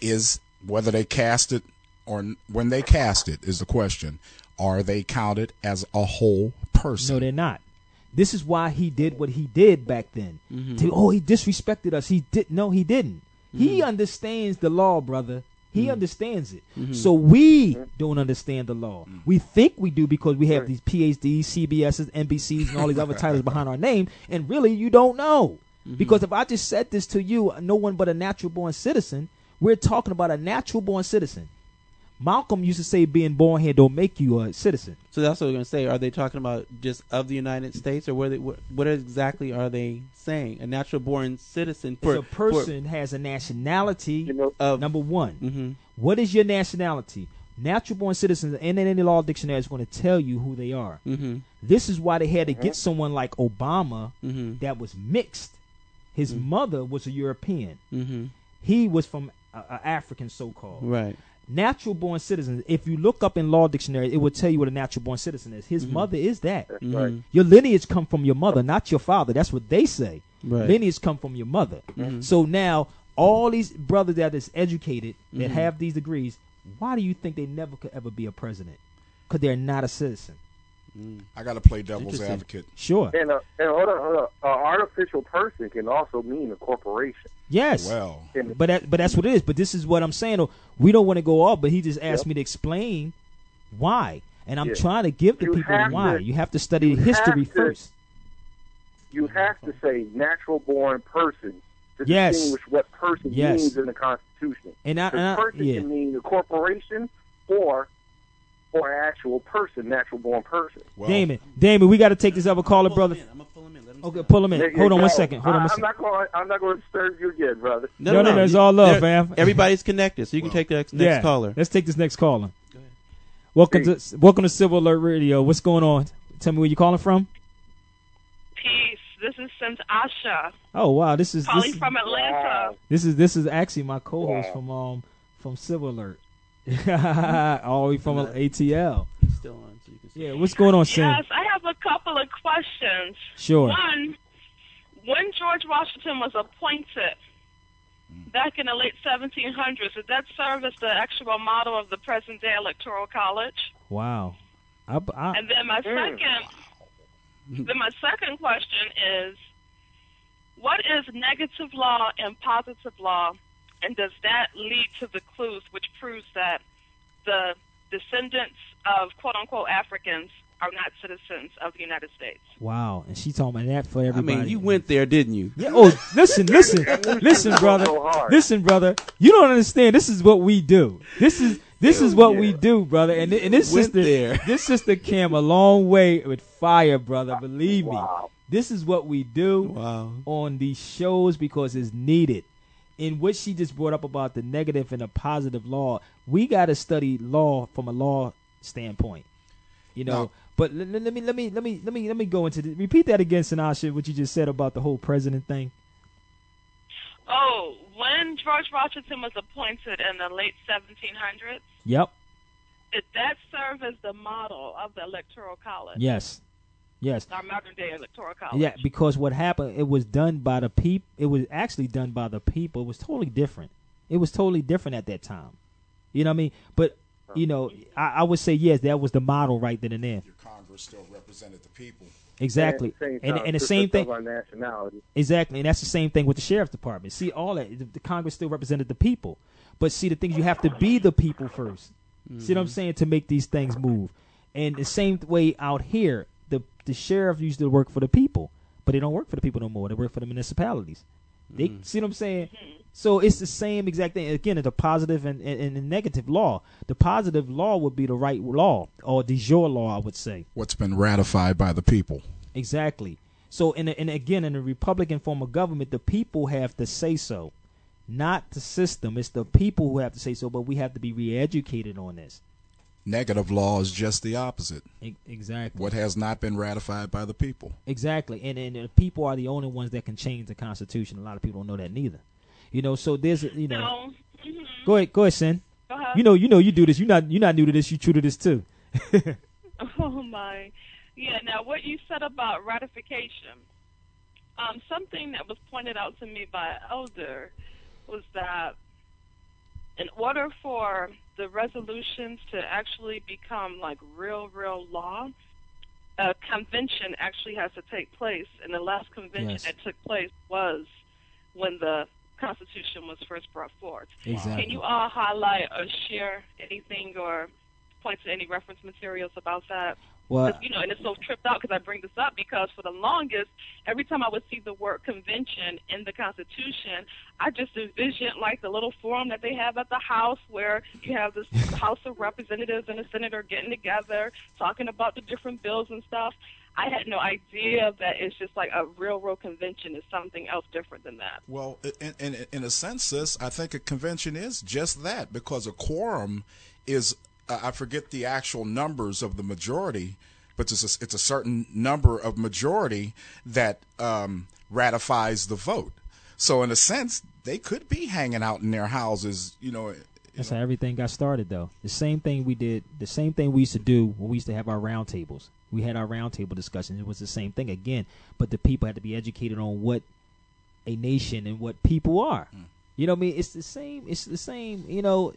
is whether they cast it or when they cast it is the question. Are they counted as a whole person? No, they're not. This is why he did what he did back then. He disrespected us. He didn't. He understands the law, brother. He understands it. So we don't understand the law. We think we do because we have these PhDs, CBSs, NBCs, and all these other titles behind our name, and really you don't know. Because if I just said this to you, no one but a natural-born citizen, we're talking about a natural-born citizen. Malcolm used to say being born here don't make you a citizen. So that's what we're going to say. Are they talking about just of the United States, or what exactly are they saying? A natural born citizen. If a person has a nationality, of number one, Mm-hmm. what is your nationality? Natural born citizens in any law dictionary is going to tell you who they are. Mm-hmm. This is why they had to get someone like Obama Mm-hmm. that was mixed. His mother was a European. Mm-hmm. He was from African, so-called. Right. Natural born citizens, if you look up in law dictionary, it will tell you what a natural born citizen is. His Mm-hmm. mother is that. That's right. Your lineage come from your mother, not your father. That's what they say. Right. Lineage come from your mother. Mhm. So now all these brothers that is educated, that Mhm. have these degrees, why do you think they never could ever be a president? Because they're not a citizen. I got to play devil's Interesting. advocate. Sure. And hold on. An artificial person can also mean a corporation. Yes. Well, And But that's what it is. But this is what I'm saying. Though. We don't want to go off, but he just asked Yep. me to explain why. And I'm Yeah. trying to give the You people have why. to- You have to study you history have to- first. you have to say natural born person to Yes. distinguish what person Yes. means in the Constitution. And I, Because person yeah. can mean a corporation or an actual person, natural born person. well, Damon, we got to take this other caller, brother. I'm gonna pull him in. Let him Okay, stop. pull him in. There you Hold on one go. second. Hold on one I'm second. not going to disturb you again, brother. No, it's all love, They're- fam. Everybody's connected, so you can take the next Yeah. caller. Let's take this next caller. Go ahead. Welcome to Civil Alert Radio. What's going on? Tell me where you calling from. Peace. This is St. Asha Oh wow, this is calling from Atlanta. this is actually my co-host from Civil Alert, all the way from ATL. He's still on, so you can see. Yeah, what's going on, Sam? Yes, I have a couple of questions. Sure. One, when George Washington was appointed back in the late 1700s, did that serve as the actual model of the present day Electoral College? Wow. And then my second question is, what is negative law and positive law, and does that lead to the clues which proves that the descendants of quote-unquote Africans are not citizens of the United States? Wow, and she talking about that for I everybody. mean, you went there, didn't you? Yeah. Oh, listen, brother. So hard. Listen, brother. You don't understand. This is what we do. This is what we do, brother. And this Went sister, there. this sister came a long way with fire, brother. Believe me. Wow. This is what we do Wow. on these shows because it's needed. In what she just brought up about the negative and the positive law, we got to study law from a law standpoint. You know, No. but let me go into repeat that again, Sanasha, what you just said about the whole president thing. Oh, when George Washington was appointed in the late 1700s, Yep. did that serve as the model of the Electoral College? Yes. Our modern-day Electoral College. Yeah, because what happened, it was done by the people. It was actually done by the people. It was totally different. It was totally different at that time. You know what I mean? But, you know, I would say, yes, that was the model right then and there. your Congress still represented the people. Exactly. And the same thing. Our nationality. Exactly. And that's the same thing with the sheriff's department. See, all that, the Congress still represented the people. But see, the things, you have to be the people first. See what I'm saying? To make these things move. And the same way out here, the sheriff used to work for the people, but they don't work for the people no more. They work for the municipalities. They see what I'm saying? So it's the same exact thing. Again, it's a positive and the negative law. The positive law would be the right law, or de jure law, I would say. What's been ratified by the people. Exactly. So, again, in a Republican form of government, the people have to say so, not the system. It's the people who have to say so, but we have to be re-educated on this. Negative law is just the opposite. Exactly. What has not been ratified by the people. Exactly. And the people are the only ones that can change the Constitution. A lot of people don't know that neither. You know, so there's, you know. No. Go ahead, Sin. Go ahead. You know, you do this. You're not new to this. You true to this too. Oh my, yeah. Now, what you said about ratification, something that was pointed out to me by an elder was that in order for the resolutions to actually become like real law, a convention actually has to take place, and the last convention Yes. that took place was when the Constitution was first brought forth. Exactly. Can you all highlight or share anything or point to any reference materials about that? Well, 'Cause, and it's so tripped out because I bring this up because for the longest, every time I would see the word convention in the Constitution, I just envisioned like the little forum that they have at the House where you have this House of Representatives and a senator getting together, talking about the different bills and stuff. I had no idea that it's just like a real convention is something else different than that. Well, in a sense, sis, I think a convention is just that, because a quorum is, I forget the actual numbers of the majority, but it's a certain number of majority that ratifies the vote. So in a sense, they could be hanging out in their houses, That's how everything got started, though. The same thing we used to do when we used to have our round tables. We had our round table discussions. It was the same thing again, but the people had to be educated on what a nation and what people are. You know what I mean? It's the same,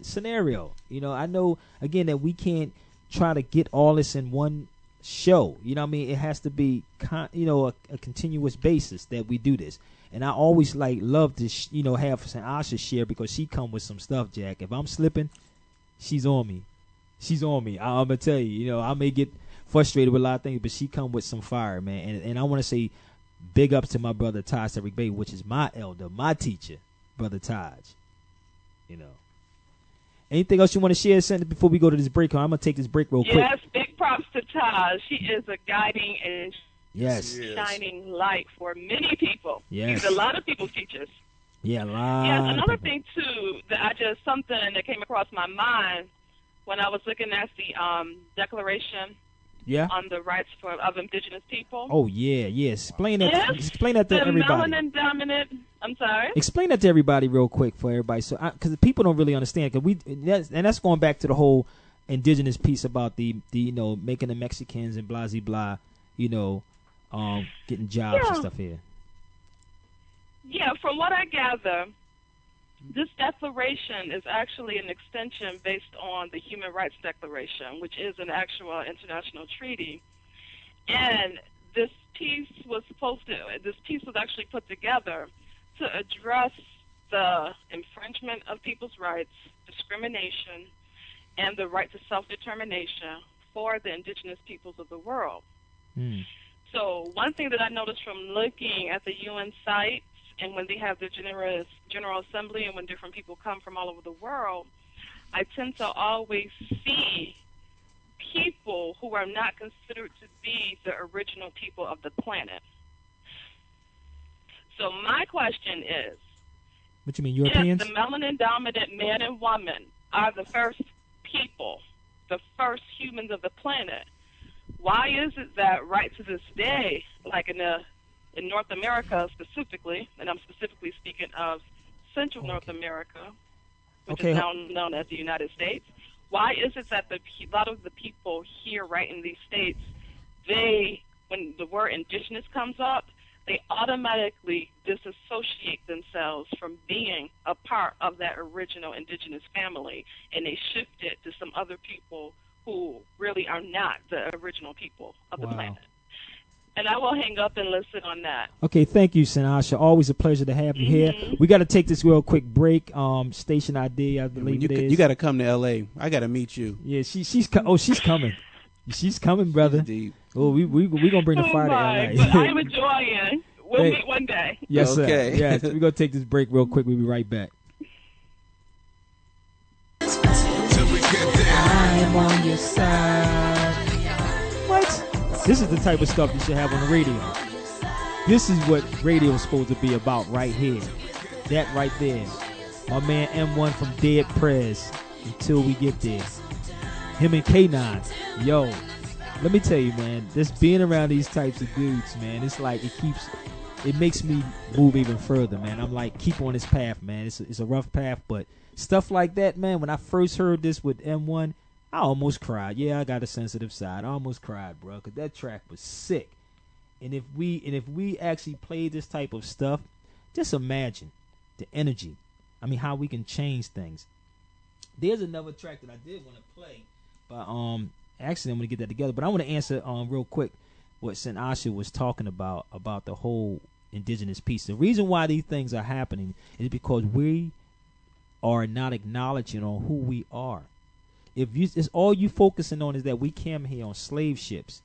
scenario. I know, again, that we can't try to get all this in one show. You know what I mean? It has to be, a continuous basis that we do this. And I always love to, have Asha share, because she come with some stuff, Jack. If I'm slipping, she's on me. I'm going to tell you, I may get frustrated with a lot of things, but she come with some fire, man. And I want to say big ups to my brother Taj Tariq Bey, which is my elder, my teacher, brother Taj. Anything else you want to share, Senator, before we go to this break? I'm going to take this break real quick. Yes, big props to Taj. He is a guiding and Yes. shining light for many people. Yes. He's a lot of people's teachers. Yeah, a lot. Yes, of another people. thing too something that came across my mind when I was looking at the Declaration on the rights of indigenous people. Oh yeah. Explain that. Yes, Explain that to the everybody. melanin dominant. I'm sorry. Explain that to everybody real quick for everybody, so because people don't really understand. Because that's going back to the whole indigenous piece about the making the Mexicans and blah blah, getting jobs and stuff here. Yeah, from what I gather, this declaration is actually an extension based on the Human Rights Declaration, which is an actual international treaty. And this piece was actually put together to address the infringement of people's rights, discrimination, and the right to self-determination for the indigenous peoples of the world. So one thing that I noticed from looking at the UN site, and when they have the General Assembly and when different people come from all over the world, I tend to always see people who are not considered to be the original people of the planet. So my question is, what you mean, Europeans? If the melanin-dominant man and woman are the first people, the first humans of the planet, why is it that right to this day, like in North America specifically, and I'm specifically speaking of Central North America, which is now known as the United States, why is it that a lot of the people here right in these states, when the word indigenous comes up, they automatically disassociate themselves from being a part of that original indigenous family, and they shift it to some other people who really are not the original people of the planet. And I will hang up and listen on that. Okay, thank you, Sanasha. Always a pleasure to have you here. We got to take this real quick break. Station ID, I believe it is. You got to come to L.A. I got to meet you. Yeah, she's coming. She's coming, brother. Oh, we gonna bring the fire to L.A. But I'm enjoying. We'll meet one day. Yes, sir. Okay. Yes, we're gonna take this break real quick. We'll be right back. I'm on your side. What? This is the type of stuff you should have on the radio. This is what radio is supposed to be about right here. That right there. My man M1 from Dead Prez. Until we get there. Him and K9. Yo, let me tell you, man, just being around these types of dudes, man, it's like it makes me move even further, man. I'm like, keep on this path, man. It's a rough path, but stuff like that, man, when I first heard this with M1, I almost cried. Yeah, I got a sensitive side. I almost cried, bro, because that track was sick. And if we actually play this type of stuff, just imagine the energy. I mean, how we can change things. There's another track that I did want to play, but actually I'm going to get that together. But I want to answer real quick what St. Asha was talking about the whole indigenous piece. The reason why these things are happening is because we are not acknowledging on who we are. if you, it's all you focusing on is that we came here on slave ships.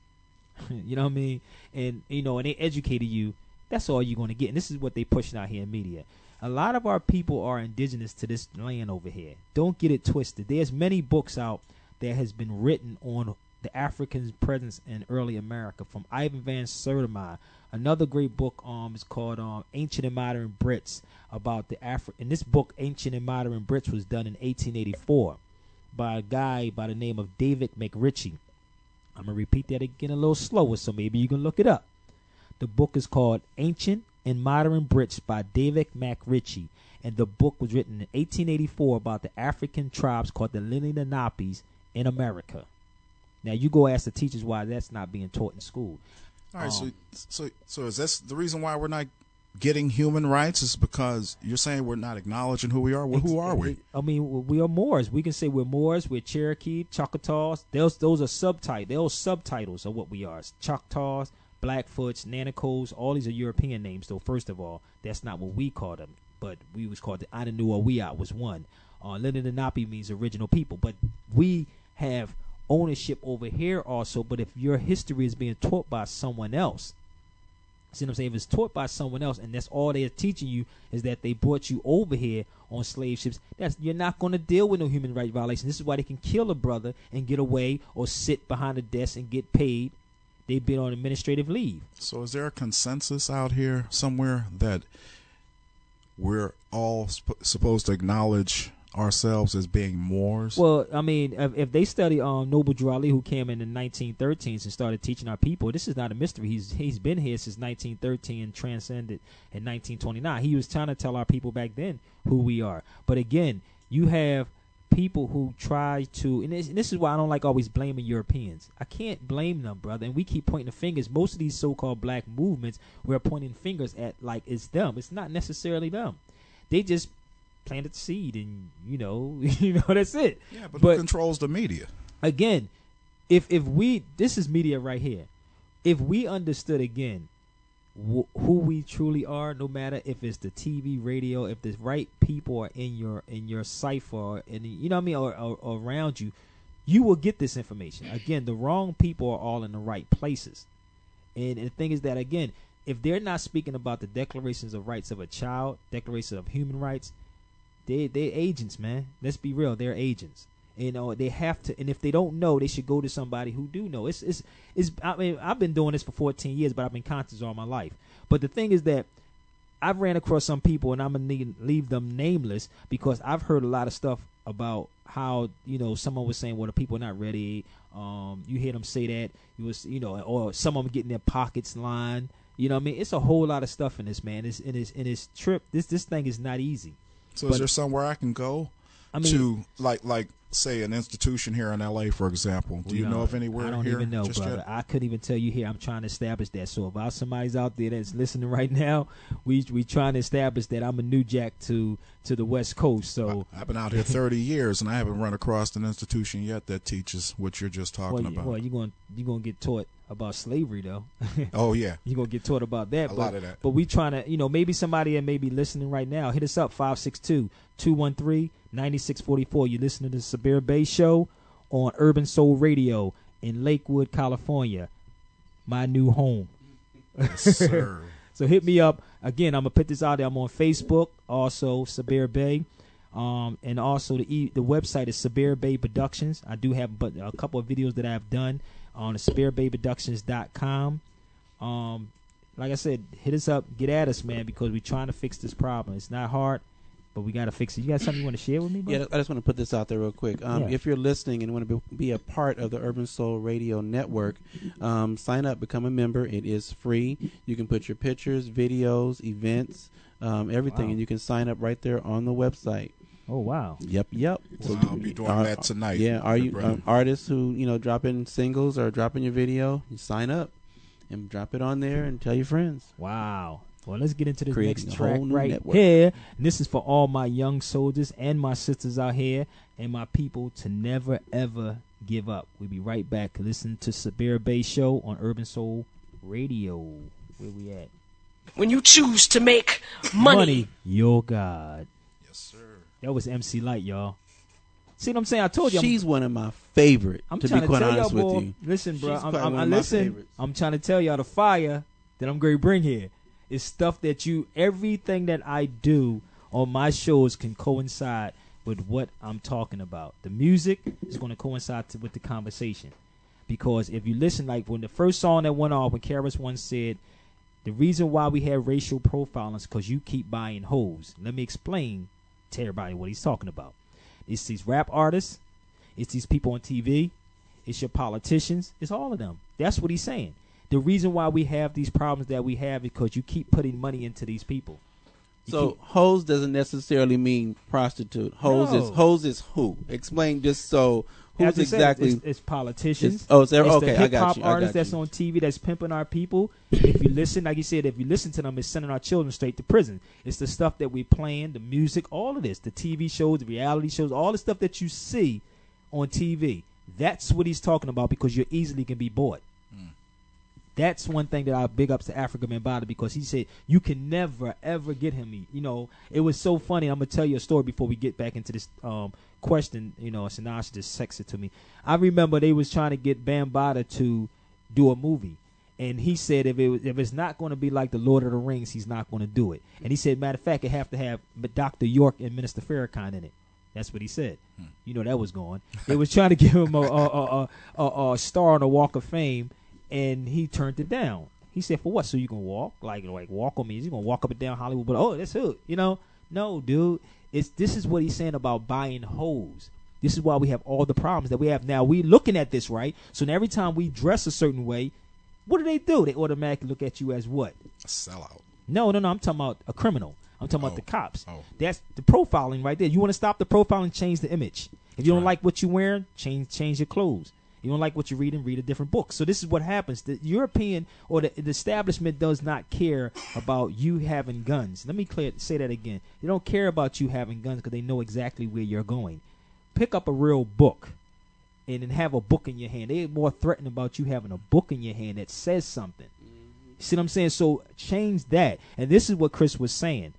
You know what I mean? And you know, and they educated you. That's all you're going to get. And this is what they pushing out here in media. A lot of our people are indigenous to this land over here. Don't get it twisted. There's many books out that has been written on the African presence in early America, from Ivan Van Sertima. Another great book is called Ancient and Modern Brits, about the In this book, Ancient and Modern Brits, was done in 1884 by a guy by the name of David McRitchie. I'm going to repeat that again a little slower, so maybe you can look it up. The book is called Ancient and Modern Brits by David McRitchie, and the book was written in 1884 about the African tribes called the Lenni-Lenapes in America. Now, you go ask the teachers why that's not being taught in school. All right, so is this the reason why we're not getting human rights? Is because you're saying we're not acknowledging who we are? Well, who are we? I mean, we are Moors. We can say we're Moors, we're Cherokee, Choctaws. Those are subtitles of what we are. Choctaws, Blackfoots, Nanacos, all these are European names, though, first of all. That's not what we call them, but we was called the Ananuawiat was one. Lenni-Lenape means original people, but we have ownership over here also. But if your history is being taught by someone else, see what I'm saying? If it's taught by someone else and that's all they're teaching you is that they brought you over here on slave ships, you're not going to deal with no human rights violation. This is why they can kill a brother and get away, or sit behind a desk and get paid. They've been on administrative leave. So is there a consensus out here somewhere that we're all supposed to acknowledge ourselves as being Moors? Well, I mean, if they study Noble Drew Ali, who came in the 1913s and started teaching our people, this is not a mystery. He's been here since 1913 and transcended in 1929. He was trying to tell our people back then who we are. But again, you have people who try to, and this is why I don't like always blaming Europeans. I can't blame them, brother. And we keep pointing the fingers. Most of these so-called black movements, we're pointing fingers at like it's them. It's not necessarily them. They just planted the seed, and you know, that's it. Yeah, but who controls the media? Again, if we, this is media right here. If we understood again who we truly are, no matter if it's the TV, radio, if the right people are in your cipher, and you know what I mean, or around you, you will get this information. Again, the wrong people are all in the right places, and the thing is that again, if they're not speaking about the declarations of rights of a child, declaration of human rights, they're agents, man. Let's be real, they're agents. You know, they have to, and if they don't know, they should go to somebody who do know. It's I mean, I've been doing this for 14 years, but I've been conscious all my life. But the thing is that I've ran across some people, and I'm gonna leave them nameless, because I've heard a lot of stuff about how, you know, someone was saying, well, the people are not ready. You hear them say that, or some of them getting their pockets lined. You know what I mean? It's a whole lot of stuff in this, man. This trip, this thing is not easy. So is there somewhere I can go to, like say an institution here in LA, for example? Do you know of anywhere? I don't here even know, just brother. yet? I couldn't even tell you here. I'm trying to establish that. So if somebody's out there that's listening right now, we trying to establish that I'm a new jack to the West Coast. So I've been out here 30 years, and I haven't run across an institution yet that teaches what you're just talking about. Well, you're gonna get taught about slavery, though. Oh yeah, you're gonna get taught about that. A lot of that. But we trying to, maybe somebody that may be listening right now, hit us up 562-213-9644. You listening to the Sabir Bay Show on Urban Soul Radio in Lakewood, California, my new home. Yes, sir. So hit me up again. I'm gonna put this out there. I'm on Facebook, also Sabir Bay, and also the website is Sabir Bay Productions. I do have a couple of videos that I've done on the SabirBayProductions.com. Like I said, hit us up, get at us, man, because we're trying to fix this problem. It's not hard, but we got to fix it. You got something you want to share with me, bro? Yeah, I just want to put this out there real quick. Yeah. If you're listening and want to be a part of the Urban Soul Radio Network, sign up, become a member. It is free. You can put your pictures, videos, events, everything, and you can sign up right there on the website. Oh, wow. Yep. So I'll be doing that tonight. Yeah, are you artists who, dropping singles or dropping your video, you sign up and drop it on there and tell your friends. Wow. Well, let's get into this Creating next a whole track new right network. here. And this is for all my young soldiers and my sisters out here and my people to never, ever give up. We'll be right back. Listen to Sabir Bay Show on Urban Soul Radio. Where we at? When you choose to make money, Your God. Yes, sir. That was MC Light, y'all. See what I'm saying? I told you. She's one of my favorite. I'm to trying be to quite tell y'all, honest with boy. you. Listen, bro. She's probably one of my favorites. I'm trying to tell y'all the fire that I'm going to bring here is stuff that everything that I do on my shows can coincide with what I'm talking about. The music is going to coincide with the conversation. Because if you listen, like when the first song that went off, when Karis One said, the reason why we have racial profiling is because you keep buying hoes. Let me explain to everybody what he's talking about. It's these rap artists. It's these people on TV. It's your politicians. It's all of them. That's what he's saying. The reason why we have these problems that we have is because you keep putting money into these people. So hoes doesn't necessarily mean prostitute. Hoes is who? Explain just so who's exactly. It's politicians. Okay, the I got hip-hop you. artists that's on TV that's pimping our people. If you listen, like you said, if you listen to them, it's sending our children straight to prison. It's the stuff that we playing, the music, all of this, the TV shows, the reality shows, all the stuff that you see on TV. That's what he's talking about because you easily can be bought. That's one thing that I big ups to Africa Bambaataa because he said you can never ever get him. You know, it was so funny. I'm gonna tell you a story before we get back into this question. You know, Sinach just sexed it to me. I remember they was trying to get Bambaataa to do a movie, and he said if it's not going to be like the Lord of the Rings, he's not going to do it. And he said, matter of fact, it have to have Dr. York and Minister Farrakhan in it. That's what he said. You know that was going. They was trying to give him a star on the Walk of Fame. And he turned it down. He said, "For what? So you can walk? Like walk on me? Is he gonna walk up and down Hollywood? But that's hood, you know? No, dude. This is what he's saying about buying hoes. This is why we have all the problems that we have now. We looking at this right. So now every time we dress a certain way, what do? They automatically look at you as what? A sellout. No. I'm talking about a criminal. I'm talking about the cops. That's the profiling right there. You want to stop the profiling, change the image. If you don't like what you're wearing, change your clothes. You don't like what you're reading, read a different book. So this is what happens. The European or the establishment does not care about you having guns. Let me say that again. They don't care about you having guns because they know exactly where you're going. Pick up a real book and then have a book in your hand. They're more threatened about you having a book in your hand that says something. You see what I'm saying? So change that. And this is what Chris was saying.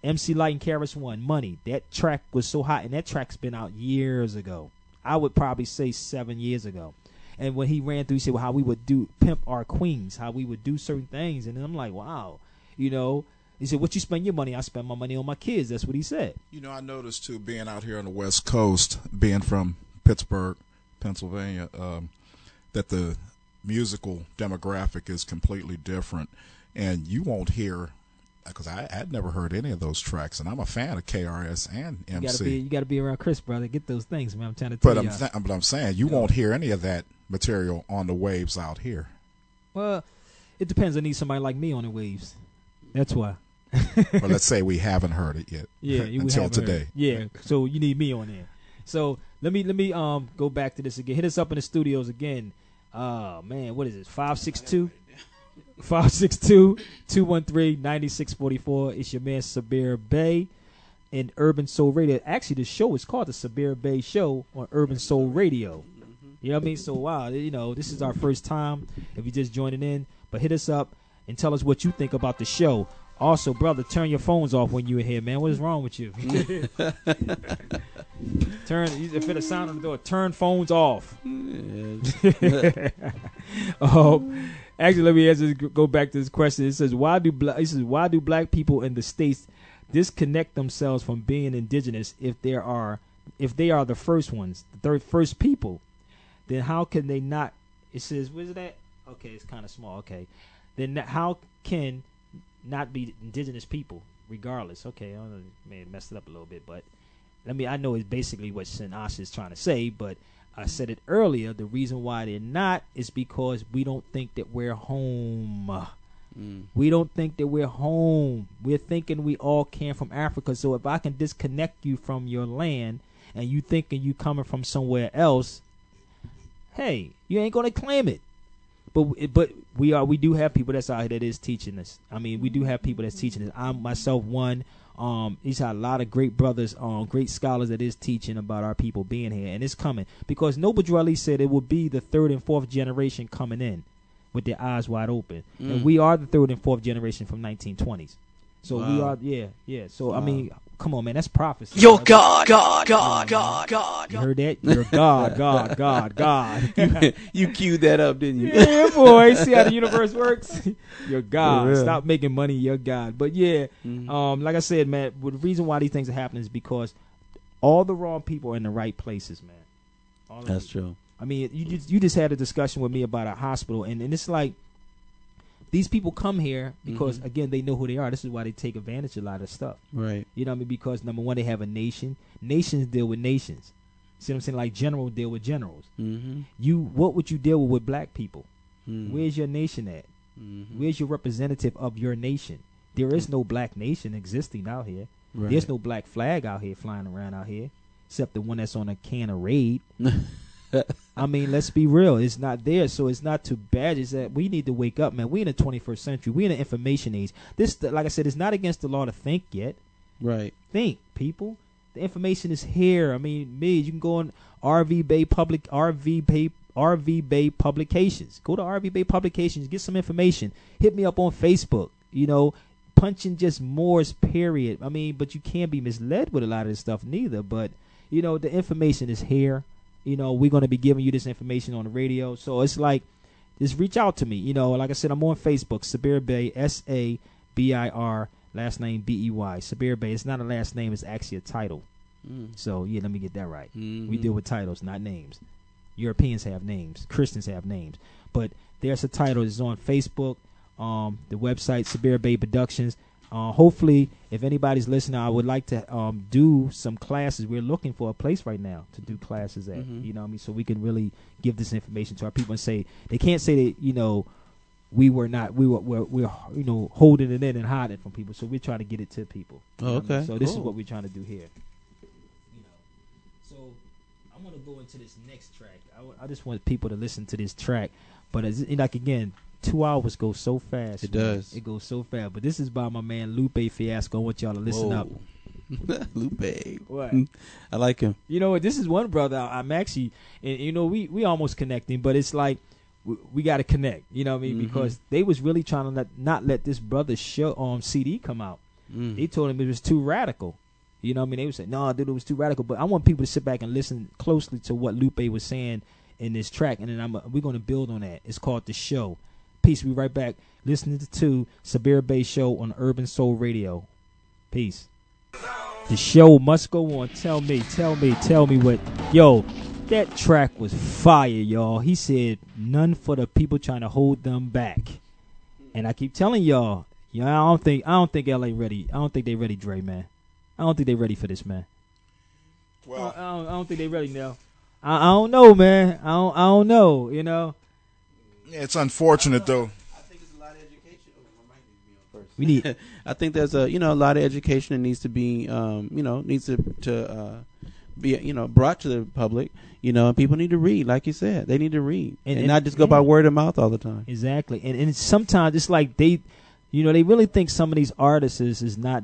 MC Light and Karis One, Money. That track was so hot, and that track's been out years ago. I would probably say 7 years ago. And when he ran through, he said, well, how we would pimp our queens, how we would do certain things. And then I'm like, wow. You know, he said, what you spend your money? I spend my money on my kids. That's what he said. You know, I noticed, too, being out here on the West Coast, being from Pittsburgh, Pennsylvania, that the musical demographic is completely different. And you won't hear, because I'd never heard any of those tracks, and I'm a fan of KRS and MC. You got to be around Chris, brother. Get those things, man. I'm trying to tell you. But I'm saying you won't hear any of that material on the waves out here. Well, it depends. I need somebody like me on the waves. That's why. Well, let's say we haven't heard it yet. Yeah, until today. Yeah, so you need me on there. So let me go back to this again. Hit us up in the studios again. Man, what is it? 562-213-9644. It's your man Sabir Bey in Urban Soul Radio. Actually, the show is called the Sabir Bey Show on Urban Soul Radio. You know what I mean? So, wow, you know, this is our first time if you're just joining in. But hit us up and tell us what you think about the show. Also, brother, turn your phones off when you're in here, man. What is wrong with you? If it's a sound on the door, turn phones off. Actually, let me go back to this question. It says, why do black people in the States disconnect themselves from being indigenous if they are the first ones, the first people? Then how can they not? It says, what is that? Okay, it's kind of small. Okay, then how can not be indigenous people regardless? Okay, I may have messed it up a little bit, but I know it's basically what Sinach is trying to say, but I said it earlier. The reason why they're not is because we don't think that we're home. We don't think that we're home. We're thinking we all came from Africa. So if I can disconnect you from your land and you thinking you coming from somewhere else, hey, you ain't gonna claim it. But we do have people that's out here that is teaching us. I mean, we do have people that's teaching us. I'm myself one. He's had a lot of great brothers, great scholars that is teaching about our people being here, and it's coming because Noble Drew Ali said it will be the third and fourth generation coming in with their eyes wide open, and we are the third and fourth generation from 1920s. So we are, yeah. So I mean, come on, man, that's prophecy. You're brother. God, God, God, God, God. You heard that? You're God, God, God, God. You queued that up, didn't you? Yeah, boy. See how the universe works? You're For God. real. Stop making money. You're God. But yeah, Mm-hmm. like I said, man, the reason why these things are happening is because all the wrong people are in the right places, man. All of That's it. true. I mean, you just had a discussion with me about a hospital, and it's like these people come here because Mhm. again they know who they are. This is why they take advantage of a lot of stuff. Right. You know what I mean? Because number one, they have a nation. Nations deal with nations. See what I'm saying? Like generals deal with generals. Mm-hmm. What would you deal with black people? Mm. Where's your nation at? Mhm. Where's your representative of your nation? There is no black nation existing out here. Right. There's no black flag out here flying around out here, except the one that's on a can of Raid. I mean, let's be real. It's not there, so it's not too bad. It's that we need to wake up, man. We in the 21st century. We in the information age. This, like I said, it's not against the law to think yet. Right. Think, people. The information is here. I mean, you can go on RV Bay Publications. Go to RV Bay Publications. Get some information. Hit me up on Facebook. You know, punching just Moore's period. I mean, but you can't be misled with a lot of this stuff neither. But you know, the information is here. You know, we're going to be giving you this information on the radio. So it's like, just reach out to me. You know, like I said, I'm on Facebook, Sabir Bey, SABIR, last name BEY. Sabir Bey. It's not a last name. It's actually a title. So, yeah, let me get that right. We deal with titles, not names. Europeans have names. Christians have names. But there's a title. It's on Facebook. The website, Sabir Bey Productions. Hopefully, if anybody's listening, I would like to do some classes. We're looking for a place right now to do classes at. You know what I mean? So we can really give this information to our people and say, they can't say that, you know, we're you know, holding it in and hiding it from people. So we're trying to get it to people. You know what I mean? Okay, So this is cool. what we're trying to do here. You know. So I'm going to go into this next track. I just want people to listen to this track. But as, like, again, 2 hours go so fast. It man. does. It goes so fast. But this is by my man Lupe Fiasco. I want y'all to listen up. Lupe. What? I like him. You know what? This is one brother I'm actually, and you know, we almost connecting, but it's like we got to connect. You know what I mean? Because they was really trying to not let this brother's show CD come out. They told him it was too radical. You know what I mean? They would say, no, dude, it was too radical. But I want people to sit back and listen closely to what Lupe was saying in this track, and then we're going to build on that. It's called The Show. Peace. We right back listening to Sabir Bey Show on Urban Soul Radio. Peace. The show must go on. Tell me what. Yo, that track was fire, y'all. He said none for the people trying to hold them back. And I keep telling y'all, I don't think LA ready. I don't think they ready, Dre, man. I don't think they ready for this, man. Well, I don't think they ready now. I don't know, man. I don't know, you know. it's unfortunate though. We need. I think there's a lot of education that needs to be needs to be brought to the public. And people need to read, like you said. They need to read and not just go by word of mouth all the time. Exactly, and sometimes it's like they really think some of these artists is not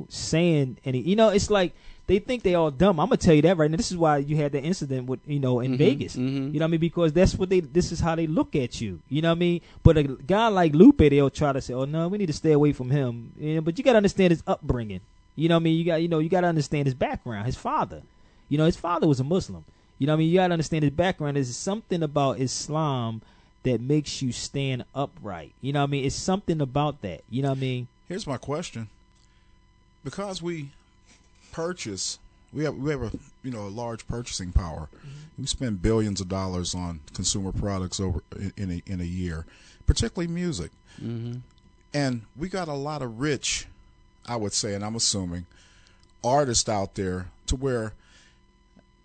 saying any. It's like they think they all dumb. I'm gonna tell you that right now. This is why you had the incident with in Vegas. You know what I mean? Because that's what this is how they look at you. You know what I mean? But a guy like Lupe, they'll try to say, "Oh no, we need to stay away from him." But you gotta understand his upbringing. You know what I mean? You gotta understand his background. His father. His father was a Muslim. You know what I mean? You gotta understand his background. There's something about Islam that makes you stand upright. You know what I mean? It's something about that. You know what I mean? Here's my question: because we purchase, we have a large purchasing power. We spend billions of dollars on consumer products over in a year, particularly music, and we got a lot of rich, I would say, and I'm assuming, artists out there to where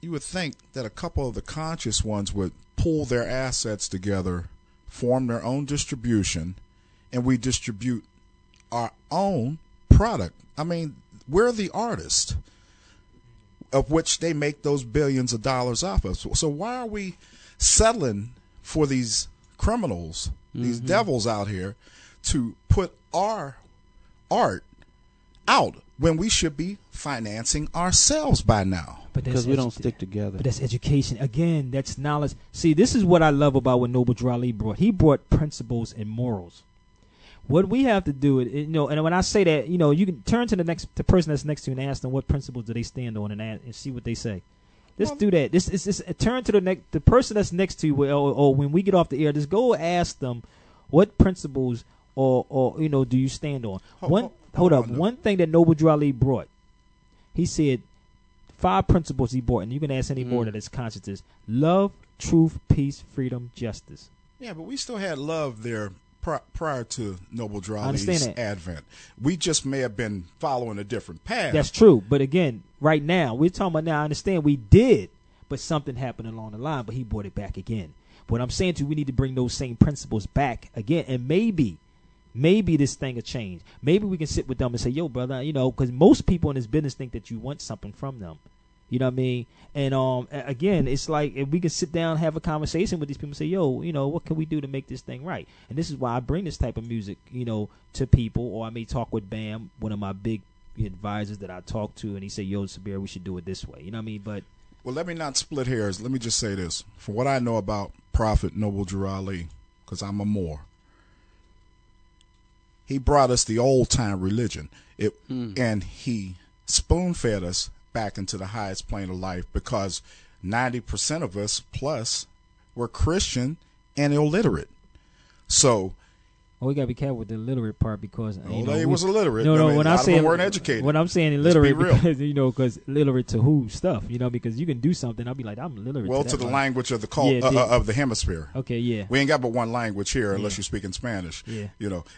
you would think that a couple of the conscious ones would pull their assets together, form their own distribution, and we distribute our own product. I mean, we're the artist of which they make those billions of dollars off of. So why are we settling for these criminals, these devils out here, to put our art out when we should be financing ourselves by now? But Because we don't stick together. But that's education. Again, that's knowledge. See, this is what I love about what Noble Drew Ali brought. He brought principles and morals. What we have to do, and when I say that, you can turn to the person that's next to you and ask them what principles do they stand on, and see what they say. Just do that. This turn to the person that's next to you, or when we get off the air, just go ask them what principles or do you stand on. Hold up. One thing that Noble Drew Ali brought, he said 5 principles he brought, and you can ask any more that is conscious: love, truth, peace, freedom, justice. Yeah, but we still had love there prior to Noble Drew Ali's understand that. advent. We just may have been following a different path. That's true. But again, right now, we're talking about now. I understand we did, but something happened along the line, but he brought it back again. What I'm saying to you, we need to bring those same principles back again, and maybe this thing will change. Maybe we can sit with them and say, yo, brother, because most people in this business think that you want something from them. You know what I mean? And again, it's like if we can sit down, have a conversation with these people and say, yo, what can we do to make this thing right? And this is why I bring this type of music, to people. Or I may talk with Bam, one of my big advisors that I talk to, and he say, yo, Sabir, we should do it this way. You know what I mean? But well, let me not split hairs. Let me just say this. From what I know about Prophet Noble Drew Ali, because I'm a Moor, he brought us the old-time religion. And he spoon-fed us back into the highest plane of life, because 90% of us plus were Christian and illiterate. So we gotta be careful with the illiterate part, because he was illiterate. No, when I say weren't educated. When I'm saying illiterate, because because illiterate to who stuff, because you can do something, I'll be like, I'm illiterate. Well, to the language of the of the hemisphere. Okay, yeah. We ain't got but one language here, unless you're speaking Spanish. Yeah.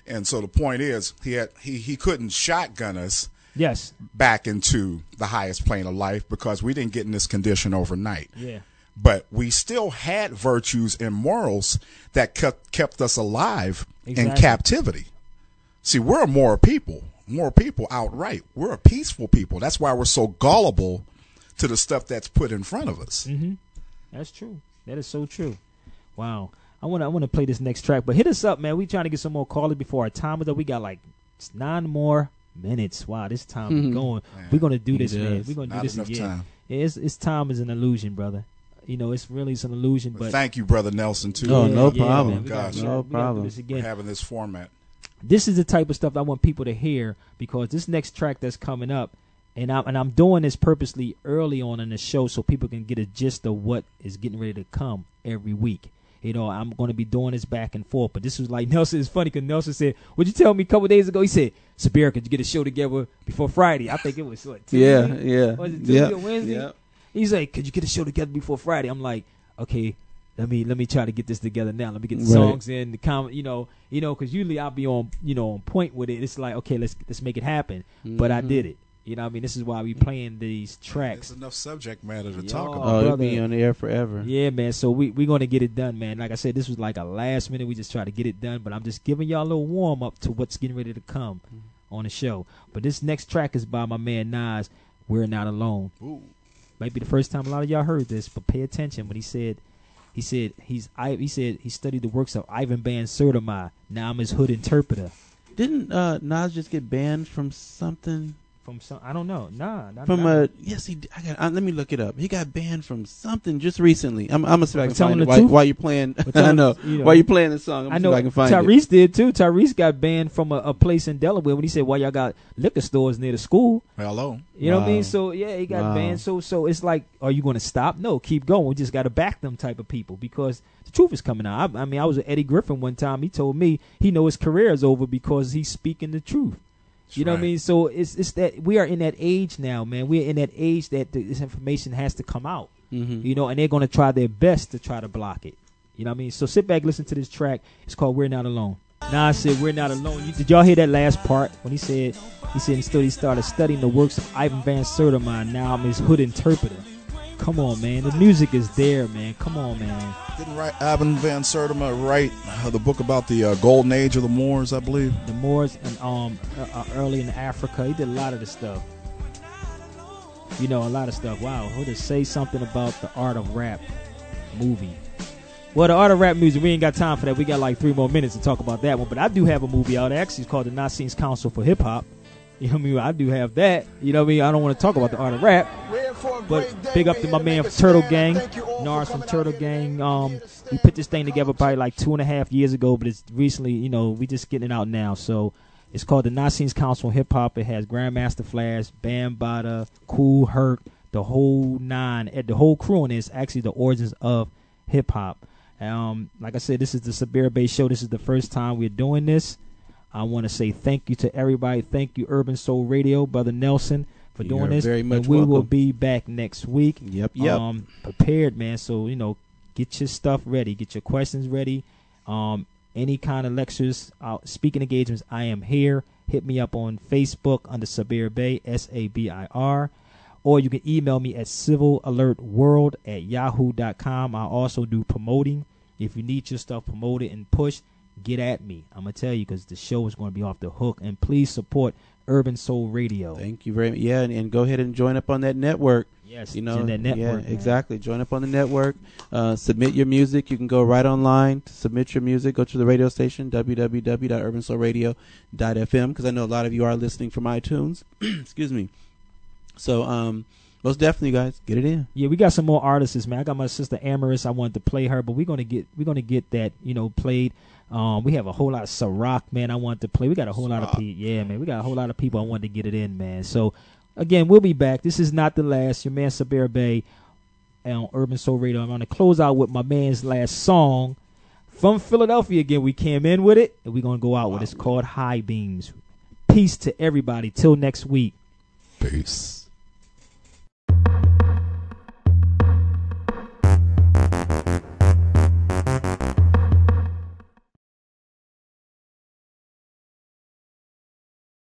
And so the point is, he couldn't shotgun us. Yes. Back into the highest plane of life, because we didn't get in this condition overnight. Yeah. But we still had virtues and morals that kept us alive in captivity. See, we're a moral people outright. We're a peaceful people. That's why we're so gullible to the stuff that's put in front of us. Mm-hmm. That's true. That is so true. Wow. I want to play this next track, but hit us up, man. We trying to get some more callers before our time is up. We got like 9 more minutes. Wow, this time is going. Man. We're gonna do this, man. We're gonna do this again. Time. It's time is an illusion, brother. It's really an illusion. But thank you, brother Nelson, too. Oh, no problem. Gosh, no problem. For having this format. This is the type of stuff I want people to hear, because this next track that's coming up, and I'm doing this purposely early on in the show so people can get a gist of what is getting ready to come every week. I'm going to be doing this back and forth. But this was like Nelson. It's funny because Nelson said, "What'd you tell me a couple days ago?" He said, "Sabir, could you get a show together before Friday?" I think it was what, Tuesday? Yeah. Was it Tuesday or Wednesday? Yeah. He's like, "Could you get a show together before Friday?" I'm like, "Okay, let me try to get this together now. Let me get the songs in, the comment, because usually I'll be on point with it. It's like, okay, let's make it happen." Mm-hmm. But I did it. You know what I mean? This is why we playing these tracks. There's enough subject matter to talk about. Oh, it'll be on the air forever. Yeah, man. So we're going to get it done, man. Like I said, this was like a last minute. We just try to get it done. But I'm just giving y'all a little warm up to what's getting ready to come on the show. But this next track is by my man Nas, "We're Not Alone." Ooh. Might be the first time a lot of y'all heard this, but pay attention when he said he studied the works of Ivan Van Sertima. Now I'm his hood interpreter. Didn't Nas just get banned from something? From some, I don't know. Nah. Yes, he. Let me look it up. He got banned from something just recently. I'm gonna see if I can find it while you're playing. I know. While you're playing the song, I know. See if I can find Tyrese did too. Tyrese got banned from a place in Delaware when he said, "Why y'all got liquor stores near the school?" Hello. You know what I mean? So yeah, he got banned. So it's like, are you going to stop? No, keep going. We just got to back them type of people, because the truth is coming out. I mean, I was with Eddie Griffin one time. He told me he know his career is over because he's speaking the truth. You know what I mean? So it's that we are in that age now, man. We're in that age that this information has to come out. Mm-hmm. And they're going to try their best to try to block it. You know what I mean? So sit back, listen to this track. It's called "We're Not Alone." Nas said, "We're not alone." Did y'all hear that last part when he said he started studying the works of Ivan Van Sertima. Now I'm his hood interpreter. Come on, man. The music is there, man. Come on, man. Didn't Ivan Van Sertima write the book about the golden age of the Moors, I believe? The Moors and early in Africa. He did a lot of the stuff. A lot of stuff. Wow. Who to say something about the Art of Rap movie? Well, the Art of Rap music, we ain't got time for that. We got like 3 more minutes to talk about that one. But I do have a movie out. Actually, it's called the Naseem's Council for Hip Hop. You know what I mean? I do have that. You know what I mean? I don't want to talk about the Art of Rap. But big up to my man from Turtle Gang, Nars from Turtle Gang. We put this thing together probably like 2.5 years ago, but it's recently, you know, we just getting it out now. So it's called the Naseem's Council on Hip Hop. It has Grandmaster Flash, Bam Bada, Cool Herc, the whole nine, the whole crew, and it's actually the origins of hip hop. Like I said, this is the Sabir Bay Show. This is the first time we're doing this. I want to say thank you to everybody. Thank you, Urban Soul Radio, Brother Nelson, for doing this. Very much and we will welcome. be back next week. Yep. Prepared, man. So, you know, get your stuff ready. Get your questions ready. Any kind of lectures, speaking engagements, I am here. Hit me up on Facebook under Sabir Bay, SABIR. Or you can email me at civalalertworld@yahoo.com. I also do promoting. If you need your stuff promoted and pushed, get at me. I'm going to tell you, because the show is going to be off the hook. And please support Urban Soul Radio. Thank you very much. Yeah, and go ahead and join up on that network. Yes, you know, that network. yeah, man. exactly. Join up on the network. Submit your music. You can go right online to submit your music. Go to the radio station, www.urbansoulradio.fm, because I know a lot of you are listening from iTunes. Excuse me. So, most definitely, guys, get it in. Yeah, we got some more artists, man. I got my sister Amaris. I wanted to play her, but we're gonna get that, you know, played. We have a whole lot of Ciroc, man. I want to play. We got a whole lot of people. Yeah, man. We got a whole lot of people. I wanted to get it in, man. So, again, we'll be back. This is not the last. Your man Sabir Bay on Urban Soul Radio. I'm gonna close out with my man's last song from Philadelphia. Again, we came in with it, and we're gonna go out with it. It's called High Beams. Peace to everybody. Till next week. Peace.